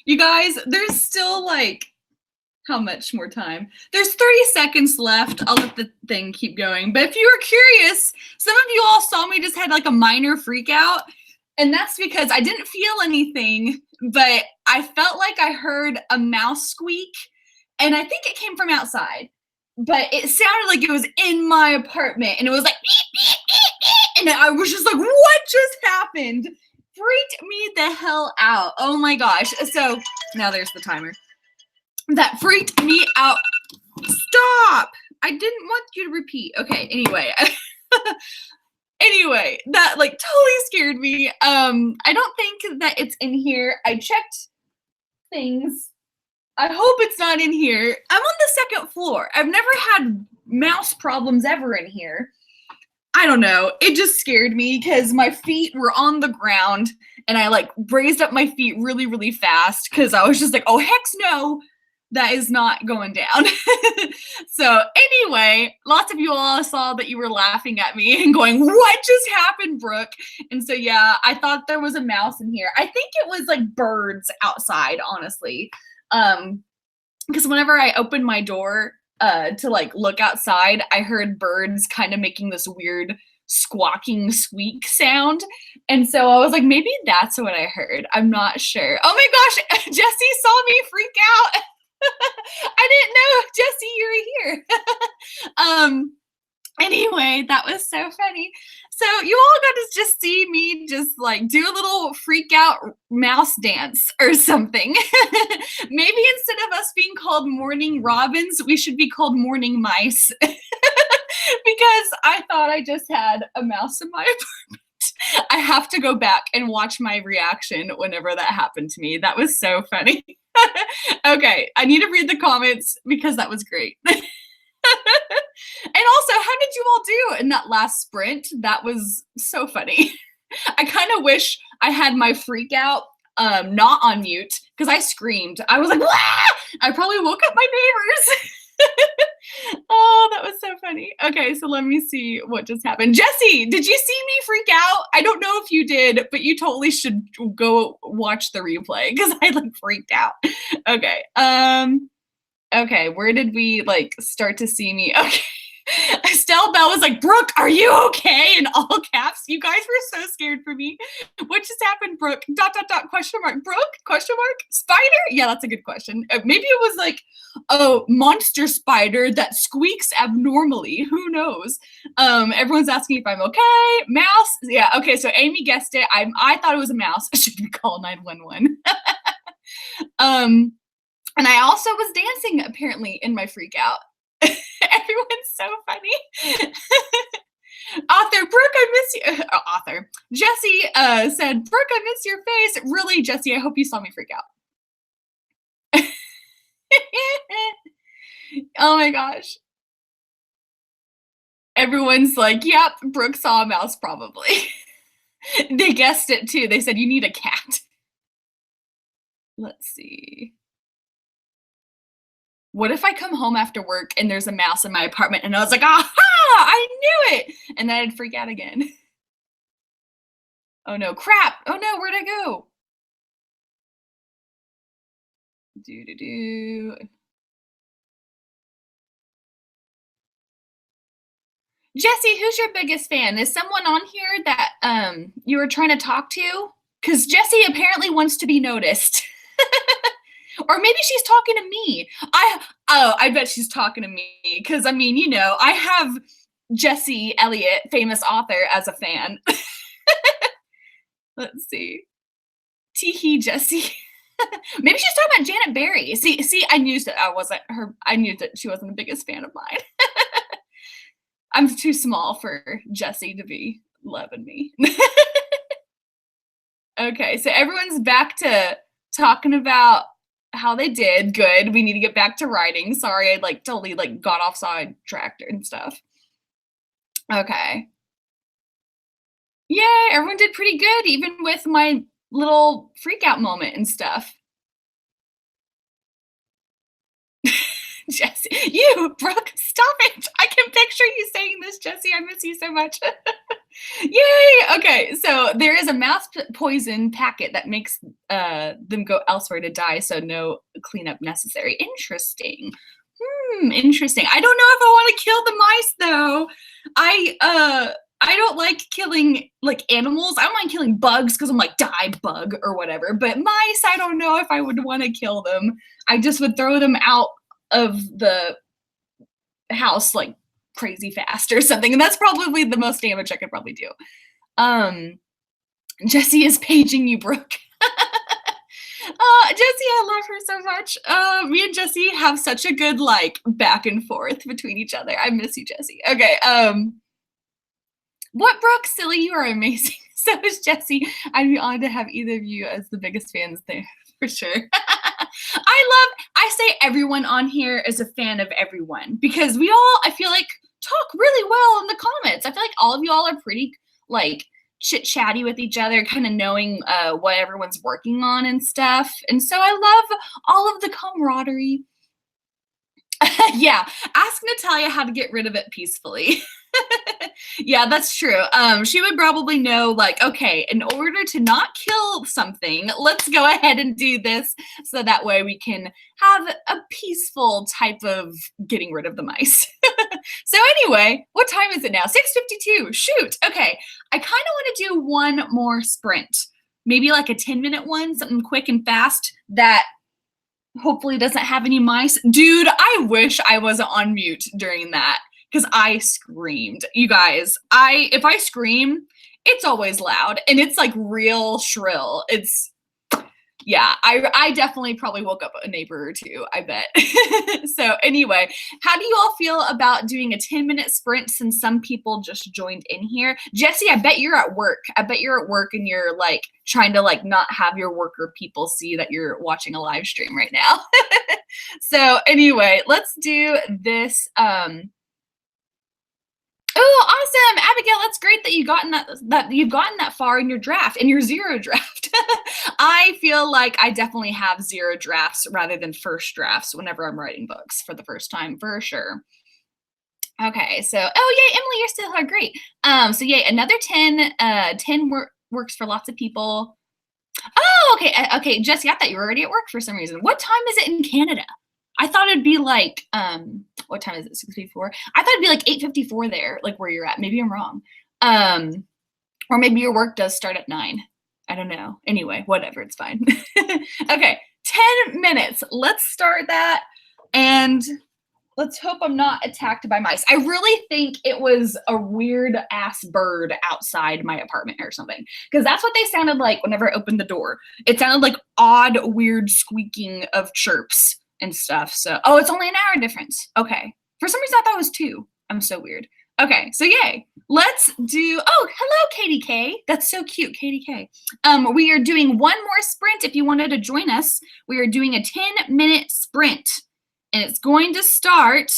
You guys, there's still like, how much more time? There's 30 seconds left. I'll let the thing keep going. But if you were curious, some of you all saw me just had like a minor freak out. And that's because I didn't feel anything, but I felt like I heard a mouse squeak. And I think it came from outside. But it sounded like it was in my apartment. And it was like, beep, beep, beep, beep. And I was just like, what just happened? Freaked me the hell out. Oh my gosh. So now there's the timer. That freaked me out. Stop! I didn't want you to repeat. Okay, anyway. Anyway, that like totally scared me. I don't think that it's in here. I checked things. I hope it's not in here. I'm on the second floor. I've never had mouse problems ever in here. I don't know. It just scared me because my feet were on the ground and I like raised up my feet really, really fast because I was just like, oh, heck no. That is not going down. So anyway, lots of you all saw that you were laughing at me and going, what just happened, Brooke? And so, yeah, I thought there was a mouse in here. I think it was like birds outside, honestly. Because whenever I opened my door to like look outside, I heard birds kind of making this weird squawking squeak sound. And so I was like, maybe that's what I heard. I'm not sure. Oh my gosh, Jesse saw me freak out. I didn't know, Jesse, you were here. Anyway, that was so funny. So you all got to just see me just like do a little freak out mouse dance or something. Maybe instead of us being called morning robins, we should be called morning mice. Because I thought I just had a mouse in my apartment. I have to go back and watch my reaction whenever that happened to me. That was so funny. Okay, I need to read the comments because that was great. And also, how did you all do in that last sprint? That was so funny. I kind of wish I had my freak out not on mute because I screamed. I was like, "Wah!" I probably woke up my neighbors. Oh, that was so funny. Okay, so let me see what just happened. Jesse, did you see me freak out? I don't know if you did, but you totally should go watch the replay because I like freaked out. Okay. Okay, where did we like start to see me? Okay. Estelle Bell was like, Brooke, are you okay? In all caps. You guys were so scared for me. What just happened, Brooke? ... question mark. Brooke? Question mark? Spider? Yeah, that's a good question. Maybe it was like a monster spider that squeaks abnormally. Who knows? Everyone's asking if I'm okay. Mouse? Yeah, okay, so Amy guessed it. I thought it was a mouse. Should we call 911? And I also was dancing apparently in my freak out. Everyone's so funny. Author, Brooke, I miss you. Author. Jesse said, Brooke, I miss your face. Really, Jesse, I hope you saw me freak out. Oh my gosh. Everyone's like, yep, Brooke saw a mouse probably. They guessed it too. They said, you need a cat. Let's see. What if I come home after work and there's a mouse in my apartment and I was like, aha, I knew it. And then I'd freak out again. Oh no, crap. Oh no, where'd I go? Jesse, who's your biggest fan? Is someone on here that you were trying to talk to? Because Jesse apparently wants to be noticed. Or maybe she's talking to me. I bet she's talking to me. Because, I mean, you know, I have Jesse Elliott, famous author, as a fan. Let's see. Teehee, Jesse. Maybe she's talking about Janet Barry. See, I knew that I knew that she wasn't the biggest fan of mine. I'm too small for Jesse to be loving me. Okay, so everyone's back to talking about how they did. Good. We need to get back to writing. Sorry, I like totally like got off sidetracked and stuff. Okay. Yay, everyone did pretty good, even with my little freak out moment and stuff. Jesse, you, Brooke, stop it. I can picture you saying this, Jesse. I miss you so much. Yay! Okay, so there is a mouse poison packet that makes them go elsewhere to die, so no cleanup necessary. Interesting. Interesting. I don't know if I want to kill the mice though. I don't like killing like animals. I don't mind killing bugs because I'm like die bug or whatever. But mice, I don't know if I would want to kill them. I just would throw them out of the house like crazy fast or something. And that's probably the most damage I could probably do. Um, Jesse is paging you, Brooke. Jessie, I love her so much. Me and Jessie have such a good like back and forth between each other. I miss you, Jessie. Okay. What, Brooke? Silly, you are amazing. So is Jessie. I'd be honored to have either of you as the biggest fans there for sure. I say everyone on here is a fan of everyone because we all, I feel like, talk really well in the comments. I feel like all of you all are pretty like chit chatty with each other, kind of knowing what everyone's working on and stuff. And so I love all of the camaraderie. Yeah, ask Natalia how to get rid of it peacefully. Yeah, that's true. She would probably know, like, okay, in order to not kill something, let's go ahead and do this so that way we can have a peaceful type of getting rid of the mice. So anyway, what time is it now? 6:52. Shoot. Okay, I kind of want to do one more sprint. Maybe like a 10-minute one, something quick and fast that hopefully doesn't have any mice. Dude, I wish I wasn't on mute during that because I screamed. You guys, if I scream, it's always loud and it's like real shrill. Yeah, I definitely probably woke up a neighbor or two, I bet. So anyway, how do you all feel about doing a 10-minute sprint since some people just joined in here? Jessie, I bet you're at work. I bet you're at work and you're like trying to like not have your worker people see that you're watching a live stream right now. So anyway, let's do this. Oh, awesome, Abigail! That's great that you've gotten that far in your draft, in your zero draft. I feel like I definitely have zero drafts rather than first drafts whenever I'm writing books for the first time, for sure. Okay, so oh yay, Emily, you're still here, great. So yay, another 10. 10 works for lots of people. Oh, okay, okay, Jesse, I thought you were already at work for some reason. What time is it in Canada? I thought it'd be like, what time is it? 6:54? I thought it'd be like 8:54 there, like where you're at. Maybe I'm wrong. Or maybe your work does start at 9. I don't know. Anyway, whatever, it's fine. Okay, 10 minutes. Let's start that. And let's hope I'm not attacked by mice. I really think it was a weird ass bird outside my apartment or something. Because that's what they sounded like whenever I opened the door. It sounded like odd, weird squeaking of chirps and stuff. So, oh, it's only an hour difference. Okay. For some reason, I thought it was 2. I'm so weird. Okay, so yay. Let's do, oh, hello, Katie K. That's so cute, Katie K. We are doing one more sprint if you wanted to join us. We are doing a 10-minute sprint. And it's going to start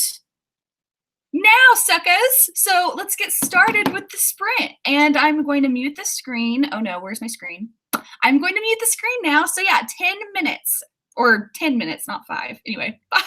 now, suckers. So let's get started with the sprint. And I'm going to mute the screen. Oh no, where's my screen? I'm going to mute the screen now. So yeah, 10 minutes or 10 minutes, not 5. Anyway, bye.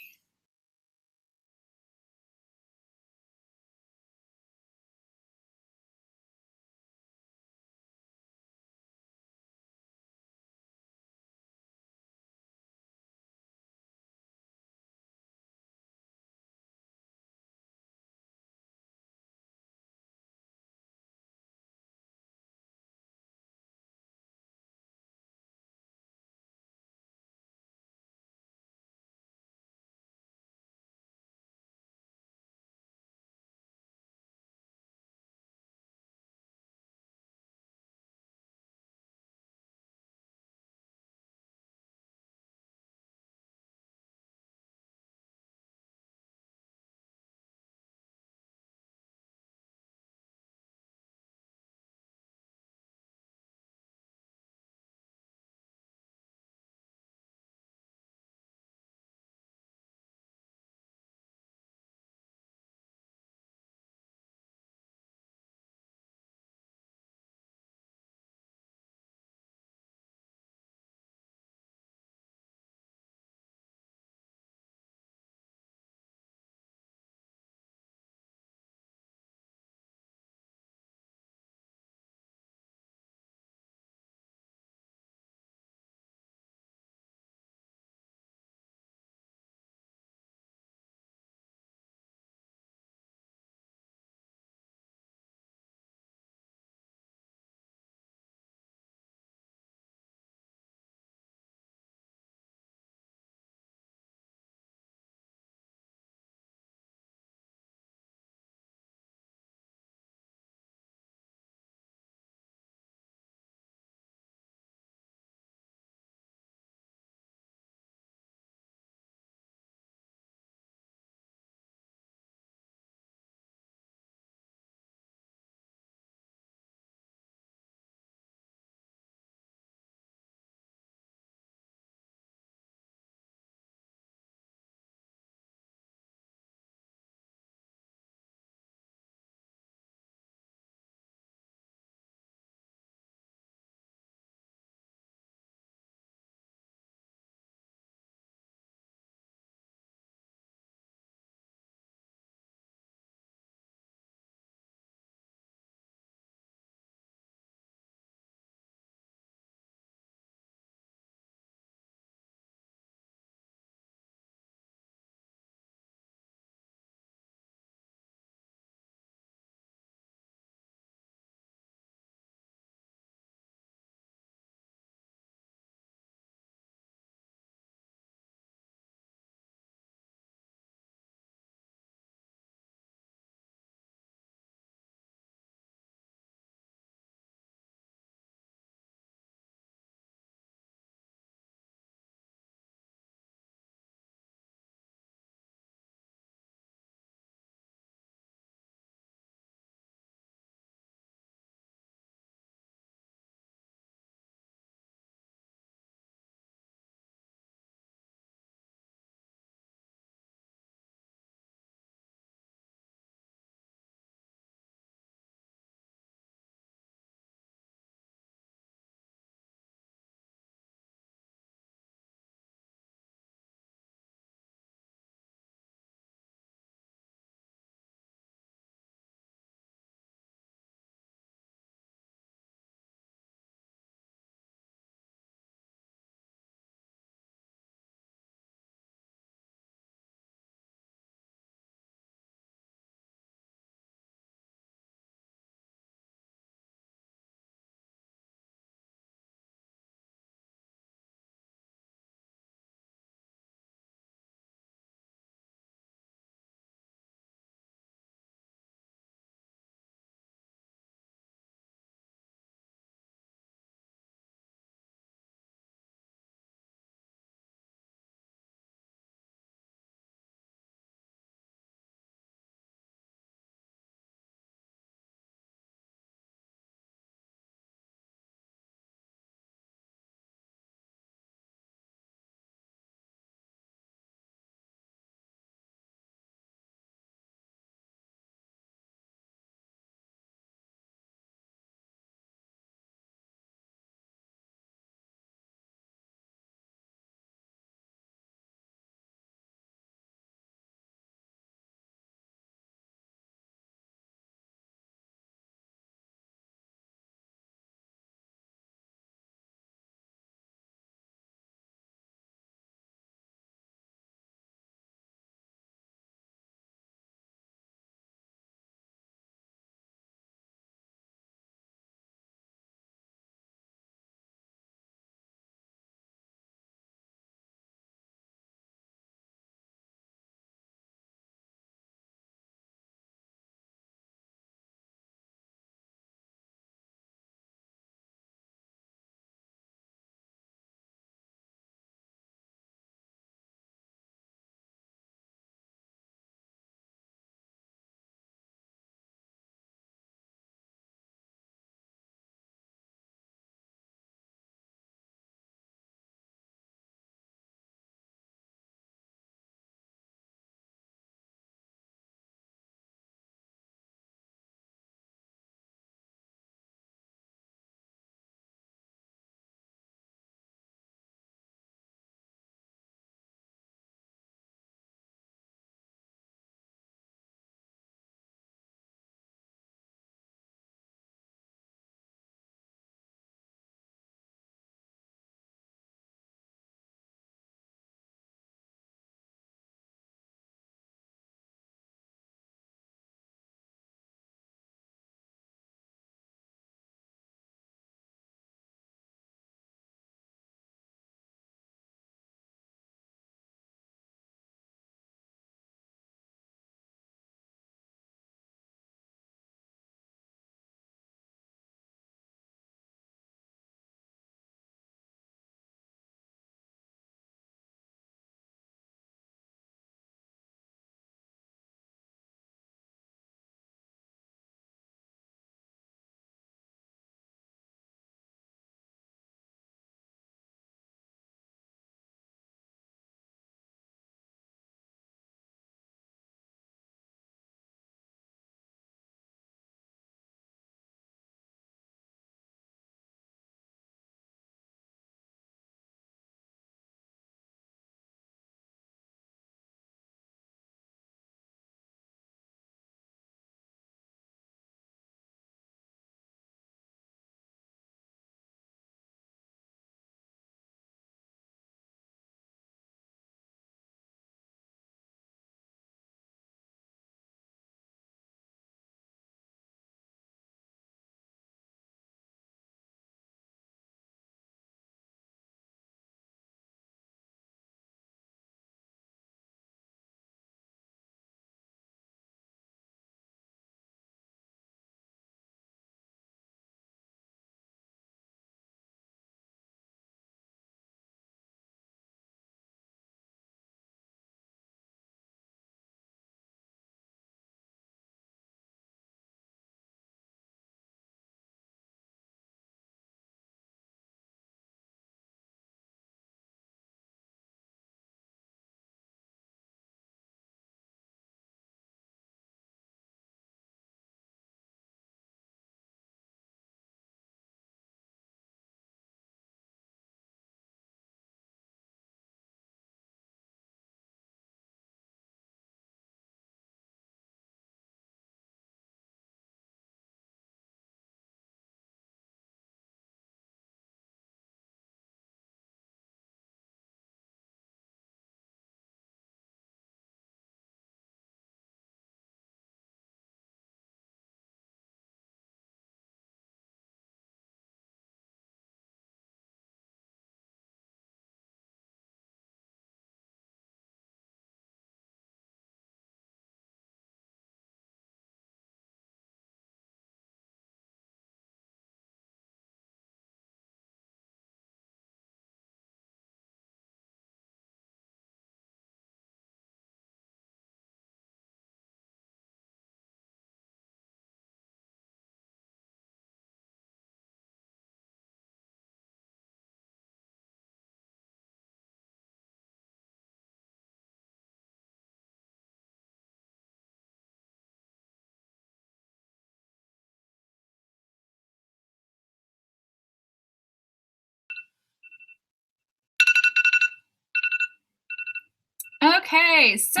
Okay, so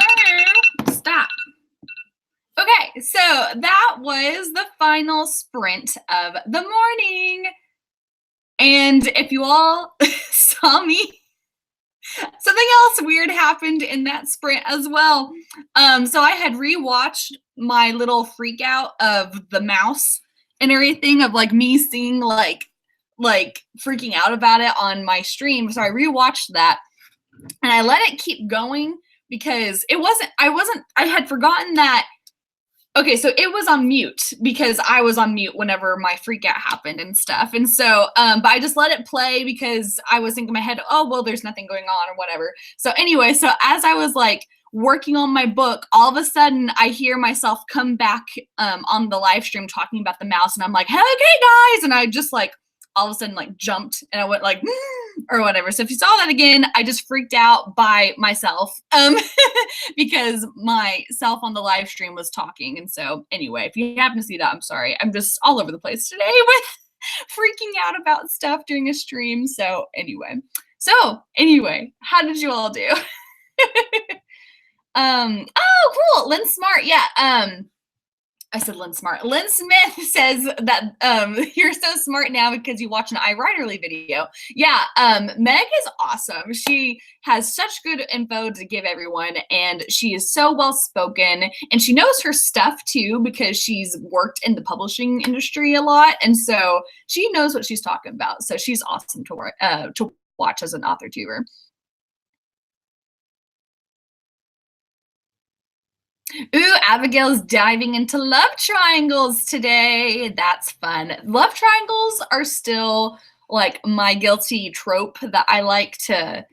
stop. Okay, so that was the final sprint of the morning. And if you all saw me, something else weird happened in that sprint as well. So I had rewatched my little freak out of the mouse and everything, of like me seeing like freaking out about it on my stream. So I rewatched that and I let it keep going because I had forgotten that. Okay, so it was on mute because I was on mute whenever my freak out happened and stuff. And so, but I just let it play because I was thinking in my head, oh, well, there's nothing going on or whatever. So anyway, so as I was like working on my book, all of a sudden I hear myself come back on the live stream talking about the mouse. And I'm like, hey, okay, guys. And I just like all of a sudden like jumped and I went like, or whatever. So if you saw that again, I just freaked out by myself because myself on the live stream was talking. And so anyway, if you happen to see that, I'm sorry. I'm just all over the place today with freaking out about stuff during a stream. So anyway, how did you all do? Oh, cool. Lynn Smart. Yeah. I said Lynn Smart. Lynn Smith says that you're so smart now because you watch an iWriterly video. Yeah, Meg is awesome. She has such good info to give everyone, and she is so well spoken, and she knows her stuff too because she's worked in the publishing industry a lot, and so she knows what she's talking about. So she's awesome to watch as an author tuber. Ooh, Abigail's diving into love triangles today. That's fun. Love triangles are still like my guilty trope that I like to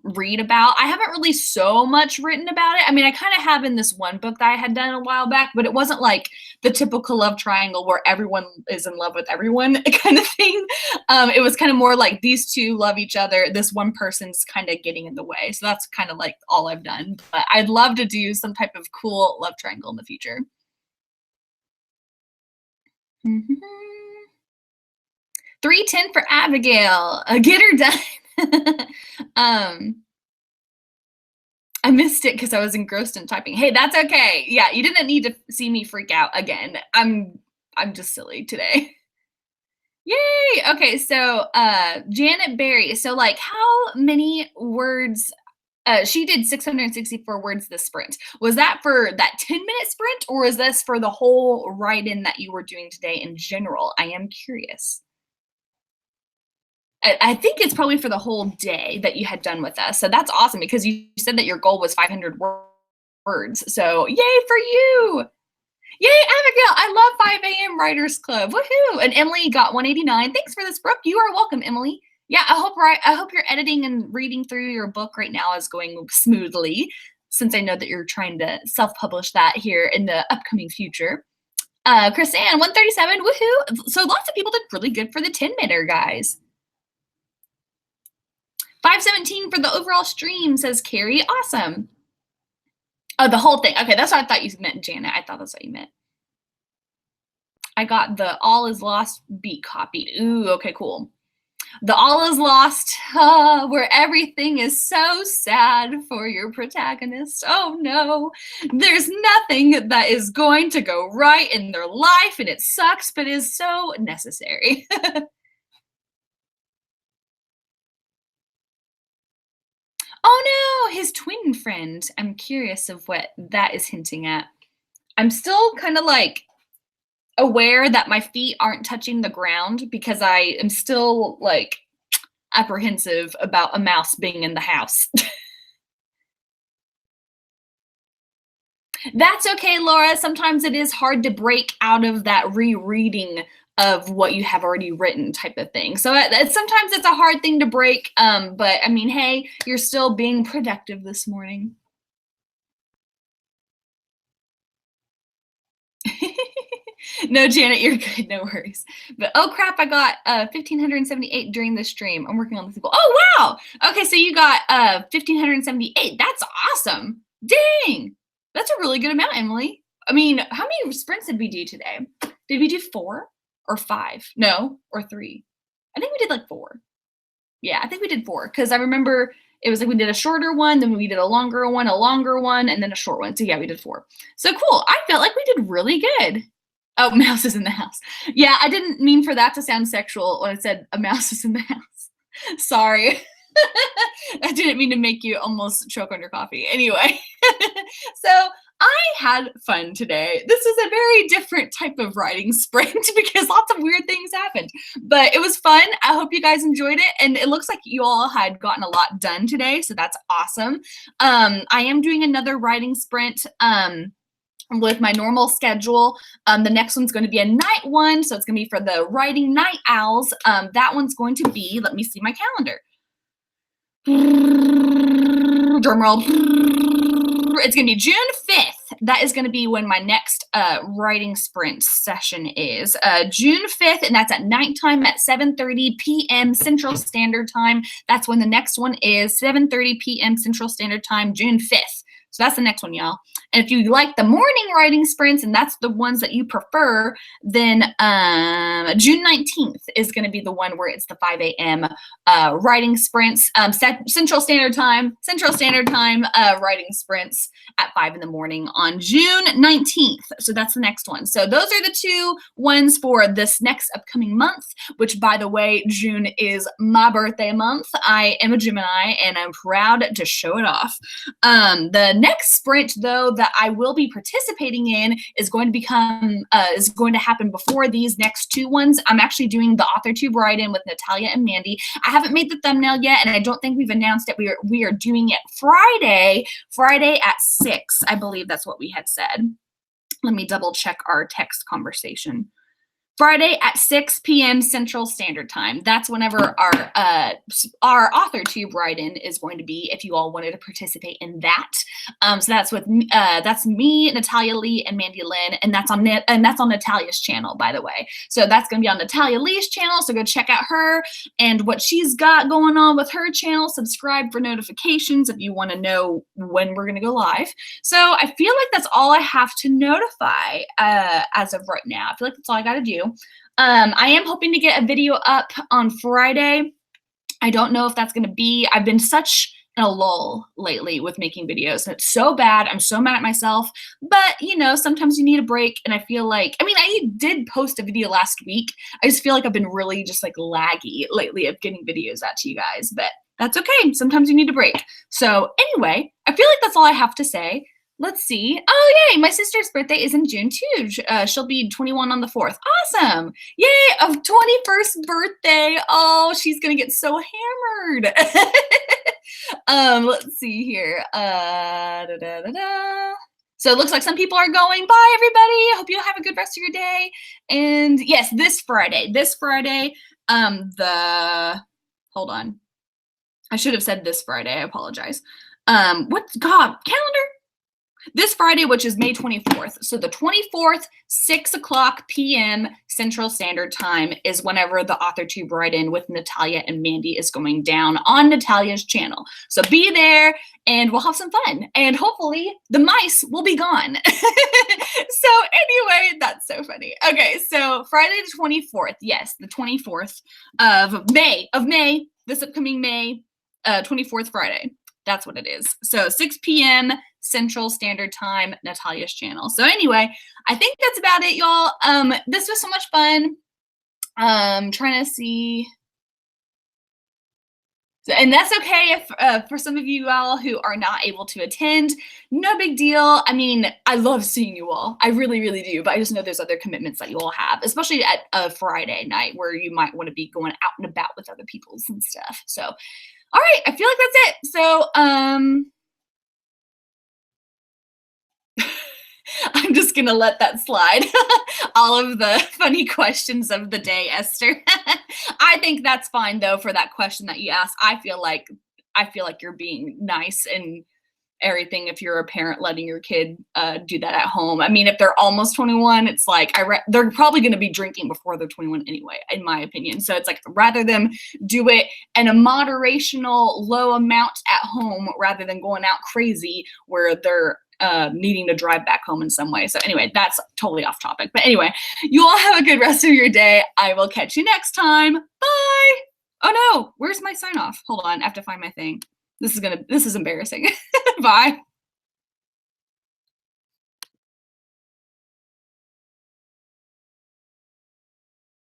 read about. I haven't really so much written about it. I mean, I kind of have in this one book that I had done a while back, but it wasn't like the typical love triangle where everyone is in love with everyone kind of thing. It was kind of more like these two love each other. This one person's kind of getting in the way. So that's kind of like all I've done. But I'd love to do some type of cool love triangle in the future. 310 for Abigail. Get her done. I missed it because I was engrossed in typing. Hey, that's okay. Yeah, you didn't need to see me freak out again. I'm just silly today. Yay! Okay, so Janet Berry. So like how many words she did 664 words this sprint. Was that for that 10-minute sprint or is this for the whole write-in that you were doing today in general? I am curious. I think it's probably for the whole day that you had done with us. So that's awesome because you said that your goal was 500 words. So yay for you. Yay, Abigail. I love 5 a.m. Writers Club. Woohoo. And Emily got 189. Thanks for this, Brooke. You are welcome, Emily. Yeah, I hope your editing and reading through your book right now is going smoothly, since I know that you're trying to self-publish that here in the upcoming future. Chris Ann, 137. Woohoo. So lots of people did really good for the 10-minute, guys. 517 for the overall stream, says Carrie. Awesome. Oh, the whole thing. Okay, that's what I thought you meant, Janet. I thought that's what you meant. I got the All Is Lost beat copied. Ooh, okay, cool. The All Is Lost, where everything is so sad for your protagonist. Oh no, there's nothing that is going to go right in their life and it sucks, but is so necessary. Oh no, his twin friend. I'm curious of what that is hinting at. I'm still kind of like aware that my feet aren't touching the ground because I am still like apprehensive about a mouse being in the house. That's okay, Laura. Sometimes it is hard to break out of that rereading of what you have already written type of thing. So sometimes it's a hard thing to break, but I mean, hey, you're still being productive this morning. No, Janet, you're good. No worries. But oh crap, I got 1,578 during the stream. I'm working on the sequel. Oh wow. Okay, so you got 1,578. That's awesome. Dang. That's a really good amount, Emily. I mean, how many sprints did we do today? Did we do 4 or 5? No, or 3? I think we did like 4. Yeah, I think we did 4 because I remember it was like we did a shorter one, then we did a longer one, and then a short one. So yeah, we did 4. So cool. I felt like we did really good. Oh, mouse is in the house. Yeah, I didn't mean for that to sound sexual when I said a mouse is in the house. Sorry. I didn't mean to make you almost choke on your coffee. Anyway, so I had fun today. This is a very different type of writing sprint because lots of weird things happened, but it was fun. I hope you guys enjoyed it. And it looks like you all had gotten a lot done today. So that's awesome. I am doing another writing sprint, with my normal schedule. The next one's going to be a night one. So it's going to be for the writing night owls. That one's going to be, let me see my calendar. Drum roll. It's going to be June 5th. That is going to be when my next writing sprint session is. June 5th, and that's at nighttime at 7:30 p.m. Central Standard Time. That's when the next one is, 7:30 p.m. Central Standard Time, June 5th. So that's the next one, y'all. And if you like the morning writing sprints and that's the ones that you prefer, then June 19th is going to be the one where it's the 5 a.m. Writing sprints, Central Standard Time, writing sprints at 5 in the morning on June 19th. So that's the next one. So those are the 2 ones for this next upcoming month, which, by the way, June is my birthday month. I am a Gemini and I'm proud to show it off. The next sprint, though, that I will be participating in is going to happen before these next 2 ones. I'm actually doing the AuthorTube write-in with Natalia and Mandy. I haven't made the thumbnail yet, and I don't think we've announced it. We are doing it Friday at 6. I believe that's what we had said. Let me double check our text conversation. Friday at 6 p.m. Central Standard Time. That's whenever our AuthorTube write-in is going to be, if you all wanted to participate in that. So that's me, Natalia Lee, and Mandy Lynn, and that's on Natalia's channel, by the way. So that's going to be on Natalia Lee's channel. So go check out her and what she's got going on with her channel. Subscribe for notifications if you want to know when we're going to go live. So I feel like that's all I have to notify as of right now. I feel like that's all I got to do. I am hoping to get a video up on Friday. I don't know if that's going to be, I've been such in a lull lately with making videos, and it's so bad. I'm so mad at myself, but you know, sometimes you need a break. And I feel like, I mean, I did post a video last week. I just feel like I've been really just like laggy lately of getting videos out to you guys, but that's okay. Sometimes you need a break. So anyway, I feel like that's all I have to say. Let's see. Oh, yay. My sister's birthday is in June too. She'll be 21 on the 4th. Awesome. Yay. A 21st birthday. Oh, she's going to get so hammered. Let's see here. So it looks like some people are going. Bye, everybody. I hope you have a good rest of your day. And yes, this Friday, hold on. I should have said this Friday. I apologize. Calendar? This Friday, which is May 24th. So the 24th, 6 o'clock p.m. Central Standard Time is whenever the AuthorTube write-in with Natalia and Mandy is going down on Natalia's channel. So be there and we'll have some fun. And hopefully the mice will be gone. So anyway, that's so funny. Okay, so Friday the 24th. Yes, the 24th of May, this upcoming May, 24th Friday. That's what it is. So 6 p.m. Central Standard Time, Natalia's channel. So anyway, I think that's about it, y'all. This was so much fun. Trying to see. And that's okay if for some of you all who are not able to attend, no big deal. I mean, I love seeing you all. I really, really do. But I just know there's other commitments that you all have, especially at a Friday night where you might want to be going out and about with other people and stuff. So, all right, I feel like that's it. So, I'm just going to let that slide. All of the funny questions of the day, Esther. I think that's fine, though, for that question that you asked. I feel like you're being nice and everything if you're a parent letting your kid do that at home. I mean, if they're almost 21, it's like they're probably going to be drinking before they're 21 anyway, in my opinion. So it's like rather them do it in a moderational low amount at home rather than going out crazy where they're needing to drive back home in some way. So anyway, that's totally off topic. But anyway, you all have a good rest of your day. I will catch you next time. Bye. Oh no, where's my sign off? Hold on, I have to find my thing. This is embarrassing. Bye.